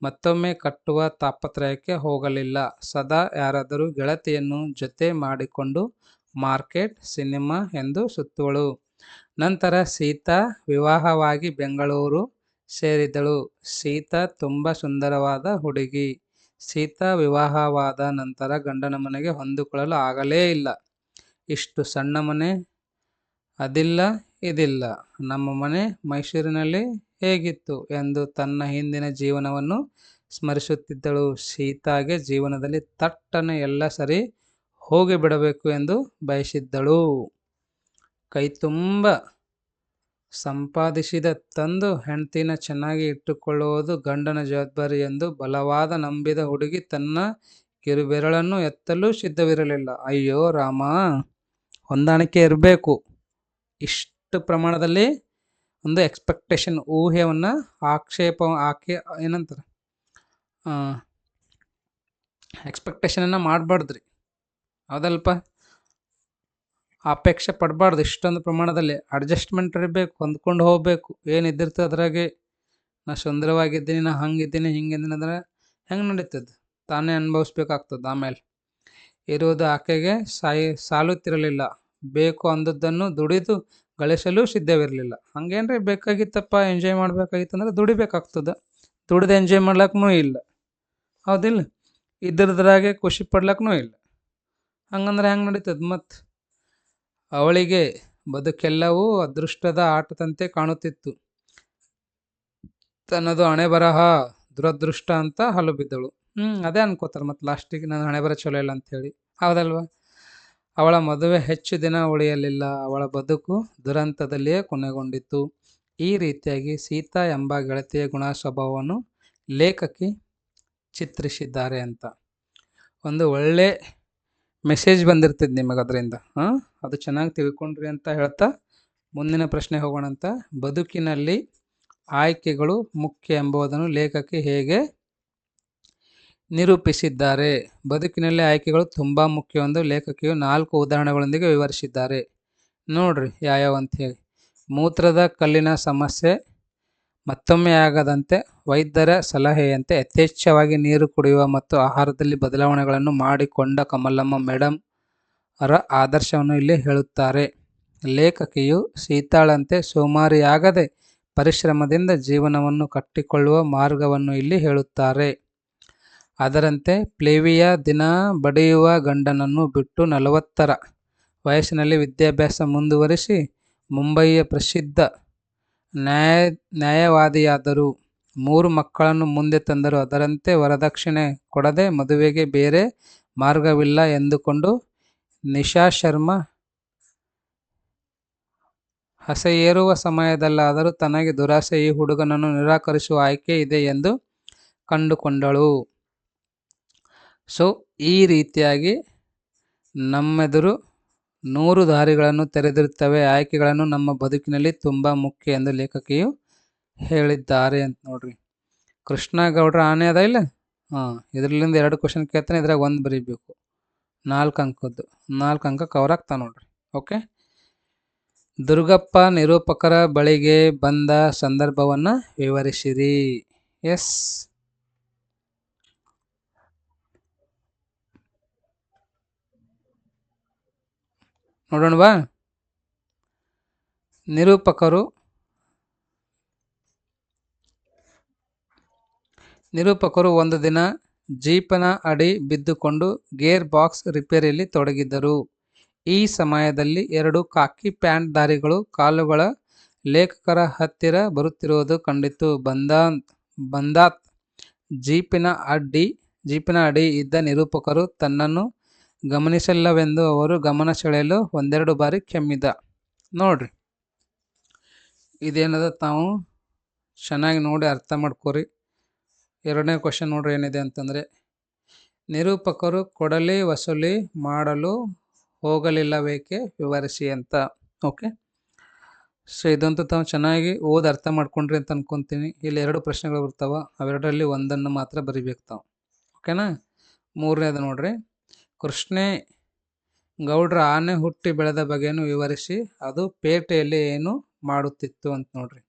ಮತ್ತೊಮ್ಮೆ ಕಟ್ಟುವ ತಾಪತ್ರಯಕ್ಕೆ ಹೋಗಲಿಲ್ಲ. ಸದಾ ಯಾರಾದರೂ ಗೆಳತಿಯನ್ನು ಜೊತೆ ಮಾಡಿಕೊಂಡು ಮಾರ್ಕೆಟ್, ಸಿನಿಮಾ ಎಂದು ಸುತ್ತುವಳು. ನಂತರ ಸೀತಾ ವಿವಾಹವಾಗಿ ಬೆಂಗಳೂರು ಸೇರಿದಳು. ಸೀತಾ ತುಂಬ ಸುಂದರವಾದ ಹುಡುಗಿ. ಸೀತಾ ವಿವಾಹವಾದ ನಂತರ ಗಂಡನ ಮನೆಗೆ ಹೊಂದಿಕೊಳ್ಳಲು ಆಗಲೇ ಇಲ್ಲ. ಇಷ್ಟು ಸಣ್ಣ ಮನೆ, ಅದಿಲ್ಲ ಇದಿಲ್ಲ, ನಮ್ಮ ಮನೆ ಮೈಸೂರಿನಲ್ಲಿ ಹೇಗಿತ್ತು ಎಂದು ತನ್ನ ಹಿಂದಿನ ಜೀವನವನ್ನು ಸ್ಮರಿಸುತ್ತಿದ್ದಳು. ಸೀತಾಗೆ ಜೀವನದಲ್ಲಿ ತಟ್ಟನೆ ಎಲ್ಲ ಸರಿ ಹೋಗಿಬಿಡಬೇಕು ಎಂದು ಬಯಸಿದ್ದಳು. ಕೈತುಂಬ ಸಂಪಾದಿಸಿದ ತಂದು ಹೆಂಡತಿನ ಚೆನ್ನಾಗಿ ಇಟ್ಟುಕೊಳ್ಳುವುದು ಗಂಡನ ಜವಾಬ್ದಾರಿ ಎಂದು ಬಲವಾದ ನಂಬಿದ ಹುಡುಗಿ ತನ್ನ ಕಿರುಬೆರಳನ್ನು ಎತ್ತಲು ಸಿದ್ಧವಿರಲಿಲ್ಲ. ಅಯ್ಯೋ ರಾಮ, ಹೊಂದಾಣಿಕೆ ಇರಬೇಕು. ಇಷ್ಟು ಪ್ರಮಾಣದಲ್ಲಿ ಒಂದು ಎಕ್ಸ್ಪೆಕ್ಟೇಷನ್, ಊಹೆಯನ್ನು ಏನಂತಾರೆ, ಎಕ್ಸ್ಪೆಕ್ಟೇಷನನ್ನು ಮಾಡಬಾರ್ದ್ರಿ. ಹೌದಲ್ಪ, ಅಪೇಕ್ಷೆ ಪಡಬಾರ್ದು. ಇಷ್ಟೊಂದು ಪ್ರಮಾಣದಲ್ಲಿ ಅಡ್ಜಸ್ಟ್ಮೆಂಟ್ ಇರಬೇಕು, ಹೊಂದ್ಕೊಂಡು ಹೋಗಬೇಕು. ಏನಿದ್ದಿರ್ತದೆ ಅದ್ರಾಗೆ. ನಾ ಸುಂದರವಾಗಿದ್ದೀನಿ, ನಾ ಹಂಗಿದ್ದೀನಿ, ಹಿಂಗಿದ್ದೀನಿ ಅಂದರೆ ಹೆಂಗೆ ನಡೀತದೆ? ತಾನೇ ಅನುಭವಿಸ್ಬೇಕಾಗ್ತದೆ. ಆಮೇಲೆ ಇರುವುದು ಆಕೆಗೆ ಸಾಲುತ್ತಿರಲಿಲ್ಲ. ಬೇಕು ಅಂದದ್ದನ್ನು ದುಡಿದು ಗಳಿಸಲು ಸಿದ್ಧವಿರಲಿಲ್ಲ. ಹಂಗೇನ್ರಿ ಬೇಕಾಗಿತ್ತಪ್ಪ, ಎಂಜಾಯ್ ಮಾಡಬೇಕಾಗಿತ್ತು ಅಂದರೆ ದುಡಿಬೇಕಾಗ್ತದೆ. ದುಡಿದು ಎಂಜಾಯ್ ಮಾಡ್ಲಕ್ಕೂ ಇಲ್ಲ, ಹೌದಿಲ್ಲ? ಇದ್ರದ್ರಾಗೆ ಖುಷಿ ಪಡ್ಲಕ್ಕೂ ಇಲ್ಲ. ಹಂಗಂದ್ರೆ ಹೆಂಗೆ ನಡೀತದೆ? ಮತ್ತು ಅವಳಿಗೆ ಬದುಕೆಲ್ಲವೂ ಅದೃಷ್ಟದ ಆಟದಂತೆ ಕಾಣುತ್ತಿತ್ತು. ತನ್ನದು ಹಣೆ ಬರಹ ದುರದೃಷ್ಟ ಅಂತ ಹಲ್ಲು ಬಿದ್ದಳು. ಅದೇ ಅನ್ಕೋತಾರೆ ಮತ್ತು ಲಾಸ್ಟಿಗೆ ನನ್ನ ಹಣೆ ಬರ ಚಲೋ ಇಲ್ಲ ಅಂಥೇಳಿ, ಹೌದಲ್ವ? ಅವಳ ಮದುವೆ ಹೆಚ್ಚು ದಿನ ಉಳಿಯಲಿಲ್ಲ. ಅವಳ ಬದುಕು ದುರಂತದಲ್ಲಿಯೇ ಕೊನೆಗೊಂಡಿತು. ಈ ರೀತಿಯಾಗಿ ಸೀತಾ ಎಂಬ ಗೆಳತಿಯ ಗುಣ ಸ್ವಭಾವವನ್ನು ಲೇಖಕಿ ಚಿತ್ರಿಸಿದ್ದಾರೆ ಅಂತ ಒಂದು ಒಳ್ಳೆ ಮೆಸೇಜ್ ಬಂದಿರ್ತದೆ ನಿಮಗೆ ಅದರಿಂದ. ಅದು ಚೆನ್ನಾಗಿ ತಿಳ್ಕೊಂಡ್ರಿ ಅಂತ ಹೇಳ್ತಾ ಮುಂದಿನ ಪ್ರಶ್ನೆ ಹೋಗೋಣ ಅಂತ. ಬದುಕಿನಲ್ಲಿ ಆಯ್ಕೆಗಳು ಮುಖ್ಯ ಎಂಬುದನ್ನು ಲೇಖಕಿ ಹೇಗೆ ನಿರೂಪಿಸಿದ್ದಾರೆ? ಬದುಕಿನಲ್ಲಿ ಆಯ್ಕೆಗಳು ತುಂಬ ಮುಖ್ಯವೆಂದು ಲೇಖಕಿಯು 4 ಉದಾಹರಣೆಗಳೊಂದಿಗೆ ವಿವರಿಸಿದ್ದಾರೆ. ನೋಡ್ರಿ ಯಾವ್ಯಾವ ಅಂತ ಹೇಳಿ. ಮೂತ್ರದ ಕಲ್ಲಿನ ಸಮಸ್ಯೆ ಮತ್ತೊಮ್ಮೆ ಆಗದಂತೆ ವೈದ್ಯರ ಸಲಹೆಯಂತೆ ಯಥೇಚ್ಛವಾಗಿ ನೀರು ಕುಡಿಯುವ ಮತ್ತು ಆಹಾರದಲ್ಲಿ ಬದಲಾವಣೆಗಳನ್ನು ಮಾಡಿಕೊಂಡ ಕಮಲಮ್ಮ ಮೇಡಮ್ ಅವರ ಆದರ್ಶವನ್ನು ಇಲ್ಲಿ ಹೇಳುತ್ತಾರೆ. ಲೇಖಕಿಯು ಸೀತಾಳಂತೆ ಸೋಮಾರಿಯಾಗದೆ ಪರಿಶ್ರಮದಿಂದ ಜೀವನವನ್ನು ಕಟ್ಟಿಕೊಳ್ಳುವ ಮಾರ್ಗವನ್ನು ಇಲ್ಲಿ ಹೇಳುತ್ತಾರೆ. ಅದರಂತೆ ಫ್ಲೇವಿಯಾ ದಿನ ಬಡಿಯುವ ಗಂಡನನ್ನು ಬಿಟ್ಟು 40ರ ವಯಸ್ಸಿನಲ್ಲಿ ವಿದ್ಯಾಭ್ಯಾಸ ಮುಂದುವರಿಸಿ ಮುಂಬಯಿಯ ಪ್ರಸಿದ್ಧ ನ್ಯಾಯವಾದಿಯಾದರು. 3 ಮಕ್ಕಳನ್ನು ಮುಂದೆ ತಂದರು. ಅದರಂತೆ ವರದಕ್ಷಿಣೆ ಕೊಡದೆ ಮದುವೆಗೆ ಬೇರೆ ಮಾರ್ಗವಿಲ್ಲ ಎಂದುಕೊಂಡು ನಿಶಾ ಶರ್ಮಾ ಹಸೆಯೇರುವ ಸಮಯದಲ್ಲಾದರೂ ತನಗೆ ದುರಾಸೆ ಈ ಹುಡುಗನನ್ನು ನಿರಾಕರಿಸುವ ಆಯ್ಕೆ ಇದೆ ಎಂದು ಕಂಡುಕೊಂಡಳು. ಸೊ ಈ ರೀತಿಯಾಗಿ ನಮ್ಮೆದುರು 100 ದಾರಿಗಳನ್ನು ತೆರೆದಿರುತ್ತವೆ. ಆಯ್ಕೆಗಳನ್ನು ನಮ್ಮ ಬದುಕಿನಲ್ಲಿ ತುಂಬ ಮುಖ್ಯ ಎಂದು ಲೇಖಕಿಯು ಹೇಳಿದ್ದಾರೆ ಅಂತ ನೋಡ್ರಿ. ಕೃಷ್ಣಗೌಡ್ರ ಆನೆ ಅದ ಇಲ್ಲ? ಇದರಲ್ಲಿಂದ 2 ಕ್ವಶನ್ ಕೇಳ್ತಾನೆ, ಇದ್ರಾಗ 1 ಬರೀಬೇಕು. 4 ಅಂಕದ್ದು, 4 ಅಂಕ ಕವರ್ ಆಗ್ತಾ ನೋಡ್ರಿ. ಓಕೆ, ದುರ್ಗಪ್ಪ ನಿರೂಪಕರ ಬಳಿಗೆ ಬಂದ ಸಂದರ್ಭವನ್ನು ವಿವರಿಸಿರಿ. ಎಸ್, ನೋಡೋಣವಾ. ನಿರೂಪಕರು ಒಂದು ದಿನ ಜೀಪನ ಅಡಿ ಬಿದ್ದುಕೊಂಡು ಗೇರ್ ಬಾಕ್ಸ್ ರಿಪೇರಿಯಲ್ಲಿ ತೊಡಗಿದ್ದರು. ಈ ಸಮಯದಲ್ಲಿ 2 ಖಾಕಿ ಪ್ಯಾಂಟ್ಧಾರಿಗಳು ಕಾಲುಗಳ ಲೇಖಕರ ಹತ್ತಿರ ಬರುತ್ತಿರುವುದು ಕಂಡಿತು. ಬಂದಾತ್ ಜೀಪಿನ ಅಡಿ ಇದ್ದ ನಿರೂಪಕರು ತನ್ನನ್ನು ಗಮನಿಸಲಿಲ್ಲವೆಂದು ಅವರು ಗಮನ ಸೆಳೆಯಲು ಒಂದೆರಡು ಬಾರಿ ಕೆಮ್ಮಿದ. ನೋಡ್ರಿ, ಇದೇನದ ತಾವು ಚೆನ್ನಾಗಿ ನೋಡಿ ಅರ್ಥ ಮಾಡ್ಕೋರಿ. ಎರಡನೇ ಕ್ವಶನ್ ನೋಡ್ರಿ ಏನಿದೆ ಅಂತಂದರೆ, ನಿರೂಪಕರು ಕೊಡಲಿ ವಸೂಲಿ ಮಾಡಲು ಹೋಗಲಿಲ್ಲವೇಕೆ ವಿವರಿಸಿ ಅಂತ. ಓಕೆ, ಸೊ ಇದಂತೂ ತಾವು ಚೆನ್ನಾಗಿ ಓದಿ ಅರ್ಥ ಮಾಡ್ಕೊಂಡ್ರಿ ಅಂತ ಅನ್ಕೊತೀನಿ. ಇಲ್ಲಿ 2 ಪ್ರಶ್ನೆಗಳು ಬರ್ತಾವ, ಅವೆರಡರಲ್ಲಿ ಒಂದನ್ನು ಮಾತ್ರ ಬರಿಬೇಕು ತಾವು. ಓಕೆನಾ. ಮೂರನೇದು ನೋಡ್ರಿ, ಕೃಷ್ಣೇ ಗೌಡ್ರ ಆನೆ ಹುಟ್ಟಿ ಬೆಳೆದ ಬಗೆಯನ್ನು ವಿವರಿಸಿ, ಅದು ಪೇಟೆಯಲ್ಲಿ ಏನು ಮಾಡುತ್ತಿತ್ತು ಅಂತ ನೋಡ್ರಿ.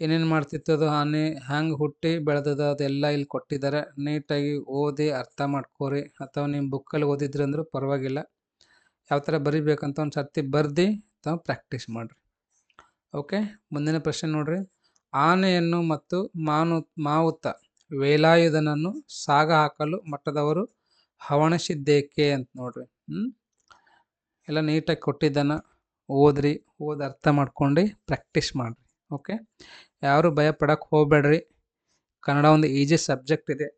ಏನೇನು ಮಾಡ್ತಿತ್ತು ಅದು, ಆನೆ ಹ್ಯಾಂಗೆ ಹುಟ್ಟಿ ಬೆಳೆದದ ಅದೆಲ್ಲ ಇಲ್ಲಿ ಕೊಟ್ಟಿದ್ದಾರೆ. ನೀಟಾಗಿ ಓದಿ ಅರ್ಥ ಮಾಡ್ಕೋರಿ, ಅಥವಾ ನಿಮ್ಮ ಬುಕ್ಕಲ್ಲಿ ಓದಿದ್ರಿ ಅಂದರೂ ಪರವಾಗಿಲ್ಲ. ಯಾವ ಥರ ಬರಿಬೇಕಂತ ಒಂದು ಸರ್ತಿ ಬರ್ದು ತಾವು ಪ್ರಾಕ್ಟೀಸ್ ಮಾಡಿರಿ. ಓಕೆ, ಮುಂದಿನ ಪ್ರಶ್ನೆ ನೋಡ್ರಿ, ಆನೆಯನ್ನು ಮತ್ತು ಮಾವುತ ವೇಲಾಯುಧನನ್ನು ಸಾಗ ಹಾಕಲು ಮಠದವರು ಹವಣಿಸಿದ್ದೇಕೆ ಅಂತ ನೋಡ್ರಿ. ಎಲ್ಲ ನೀಟಾಗಿ ಕೊಟ್ಟಿದ್ದಾನ, ಓದ್ರಿ, ಓದಿ ಅರ್ಥ ಮಾಡ್ಕೊಂಡು ಪ್ರಾಕ್ಟೀಸ್ ಮಾಡಿರಿ. ಓಕೆ, ಯಾರು ಭಯ ಪಡಕ್ಕೆ ಹೋಗ್ಬೇಡ್ರಿ. ಕನ್ನಡ ಒಂದು ಈಜಿ ಸಬ್ಜೆಕ್ಟ್ ಇದೆ.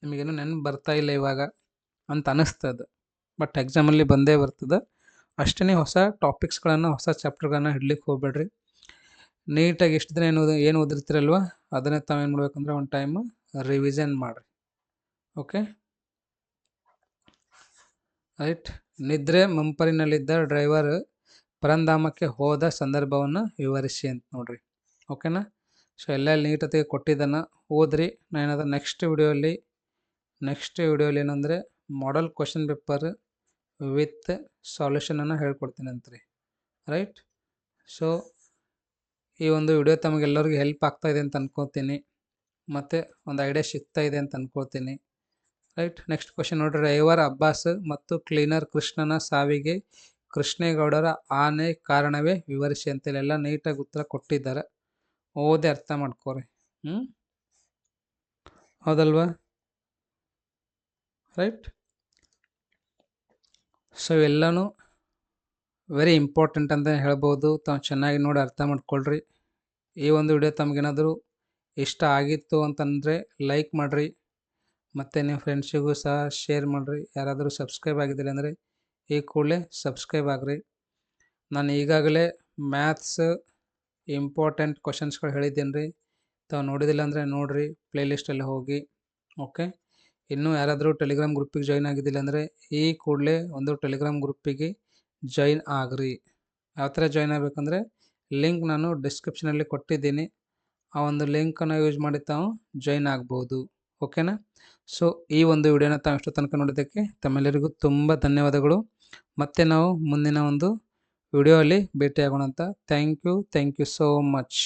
ನಿಮಗೇನು ನೆನಪು ಬರ್ತಾ ಇಲ್ಲ ಇವಾಗ ಅಂತ ಅನ್ನಿಸ್ತದೆ, ಬಟ್ ಎಕ್ಸಾಮಲ್ಲಿ ಬಂದೇ ಬರ್ತದೆ. ಅಷ್ಟೇ ಹೊಸ ಟಾಪಿಕ್ಸ್ಗಳನ್ನು, ಹೊಸ ಚಾಪ್ಟರ್ಗಳನ್ನು ಹಿಡ್ಲಿಕ್ಕೆ ಹೋಗ್ಬೇಡ್ರಿ. ನೀಟಾಗಿ ಇಷ್ಟು ದಿನ ಏನು ಓದಿರ್ತೀರಲ್ವ ಅದನ್ನೇ ತಾವೇನು ಮಾಡ್ಬೇಕಂದ್ರೆ ಒಂದು ಟೈಮ್ ರಿವಿಷನ್ ಮಾಡಿರಿ. Okay, right. ನಿದ್ರೆ ಮಂಪರಿನಲ್ಲಿದ್ದ ಡ್ರೈವರ್ ಪರಂಧಾಮಕ್ಕೆ ಹೋದ ಸಂದರ್ಭವನ್ನು ವಿವರಿಸಿ ಅಂತ ನೋಡ್ರಿ. ಓಕೆನಾ. ಸೊ ಎಲ್ಲ ನೀಟತೆಗೆ ಕೊಟ್ಟಿದ್ದಾನ, ಓದ್ರಿ. ನಾನೇನಾದ್ರೂ ನೆಕ್ಸ್ಟ್ ವಿಡಿಯೋಲಿ ಏನಂದರೆ ಮಾಡೆಲ್ ಕ್ವಶನ್ ಪೇಪರ್ ವಿತ್ ಸಾಲ್ಯೂಷನನ್ನು ಹೇಳ್ಕೊಡ್ತೀನಿ ಅಂತ್ರಿ. ರೈಟ್. ಸೊ ಈ ಒಂದು ವಿಡಿಯೋ ತಮಗೆಲ್ಲರಿಗೂ ಹೆಲ್ಪ್ ಆಗ್ತಾಯಿದೆ ಅಂತ ಅನ್ಕೋತೀನಿ, ಮತ್ತು ಒಂದು ಐಡಿಯಾ ಸಿಗ್ತಾ ಇದೆ ಅಂತ ಅನ್ಕೋತೀನಿ. ರೈಟ್. ನೆಕ್ಸ್ಟ್ ಕ್ವಶನ್ ನೋಡ್ರಿ, ಡ್ರೈವರ್ ಅಬ್ಬಾಸ್ ಮತ್ತು ಕ್ಲೀನರ್ ಕೃಷ್ಣನ ಸಾವಿಗೆ ಕೃಷ್ಣೇಗೌಡರ ಆನೆ ಕಾರಣವೇ ವಿವರಿಸಿ ಅಂತೆಲ್ಲ ನೀಟಾಗಿ ಉತ್ತರ ಕೊಟ್ಟಿದ್ದಾರೆ. ಓದಿ ಅರ್ಥ ಮಾಡ್ಕೋರಿ. ಹೌದಲ್ವಾ. ರೈಟ್. ಸೊ ಎಲ್ಲನೂ ವೆರಿ ಇಂಪಾರ್ಟೆಂಟ್ ಅಂತ ಹೇಳ್ಬೋದು. ತಾವು ಚೆನ್ನಾಗಿ ನೋಡಿ ಅರ್ಥ ಮಾಡ್ಕೊಳ್ರಿ. ಈ ಒಂದು ವಿಡಿಯೋ ತಮಗೇನಾದರೂ ಇಷ್ಟ ಆಗಿತ್ತು ಅಂತಂದರೆ ಲೈಕ್ ಮಾಡಿರಿ, ಮತ್ತು ನಿಮ್ಮ ಫ್ರೆಂಡ್ಸಿಗೂ ಸಹ ಶೇರ್ ಮಾಡಿರಿ. ಯಾರಾದರೂ ಸಬ್ಸ್ಕ್ರೈಬ್ ಆಗಿದ್ದೀರಿ ಅಂದರೆ ಈ ಕೂಡಲೇ ಸಬ್ಸ್ಕ್ರೈಬ್ ಆಗಿರಿ. ನಾನು ಈಗಾಗಲೇ ಮ್ಯಾಥ್ಸ್ ಇಂಪಾರ್ಟೆಂಟ್ ಕ್ವಶನ್ಸ್ಗಳು ಹೇಳಿದ್ದೀನಿ ರೀ. ತಾವು ನೋಡಿದಿಲ್ಲ ಅಂದರೆ ನೋಡಿರಿ, ಪ್ಲೇಲಿಸ್ಟಲ್ಲಿ ಹೋಗಿ. ಓಕೆ, ಇನ್ನೂ ಯಾರಾದರೂ ಟೆಲಿಗ್ರಾಮ್ ಗ್ರೂಪಿಗೆ ಜಾಯ್ನ್ ಆಗಿದ್ದಿಲ್ಲ ಅಂದರೆ ಈ ಕೂಡಲೇ ಒಂದು ಟೆಲಿಗ್ರಾಮ್ ಗ್ರೂಪಿಗೆ ಜಾಯ್ನ್ ಆಗಿರಿ. ಯಾವ ಥರ ಜಾಯ್ನ್ ಆಗಬೇಕಂದ್ರೆ ಲಿಂಕ್ ನಾನು ಡಿಸ್ಕ್ರಿಪ್ಷನಲ್ಲಿ ಕೊಟ್ಟಿದ್ದೀನಿ. ಆ ಒಂದು ಲಿಂಕನ್ನು ಯೂಸ್ ಮಾಡಿ ತಾವು ಜಾಯ್ನ್ ಆಗ್ಬೋದು. ಓಕೆನಾ. ಸೊ ಈ ಒಂದು ವಿಡಿಯೋನ ತಾವು ಎಷ್ಟು ತನಕ ನೋಡೋದಕ್ಕೆ ತಮ್ಮೆಲ್ಲರಿಗೂ ತುಂಬ ಧನ್ಯವಾದಗಳು. ಮತ್ತೆ ನಾವು ಮುಂದಿನ ಒಂದು ವಿಡಿಯೋ ಅಲ್ಲಿ ಭೇಟಿಯಾಗೋಣ ಅಂತ. Thank you so much.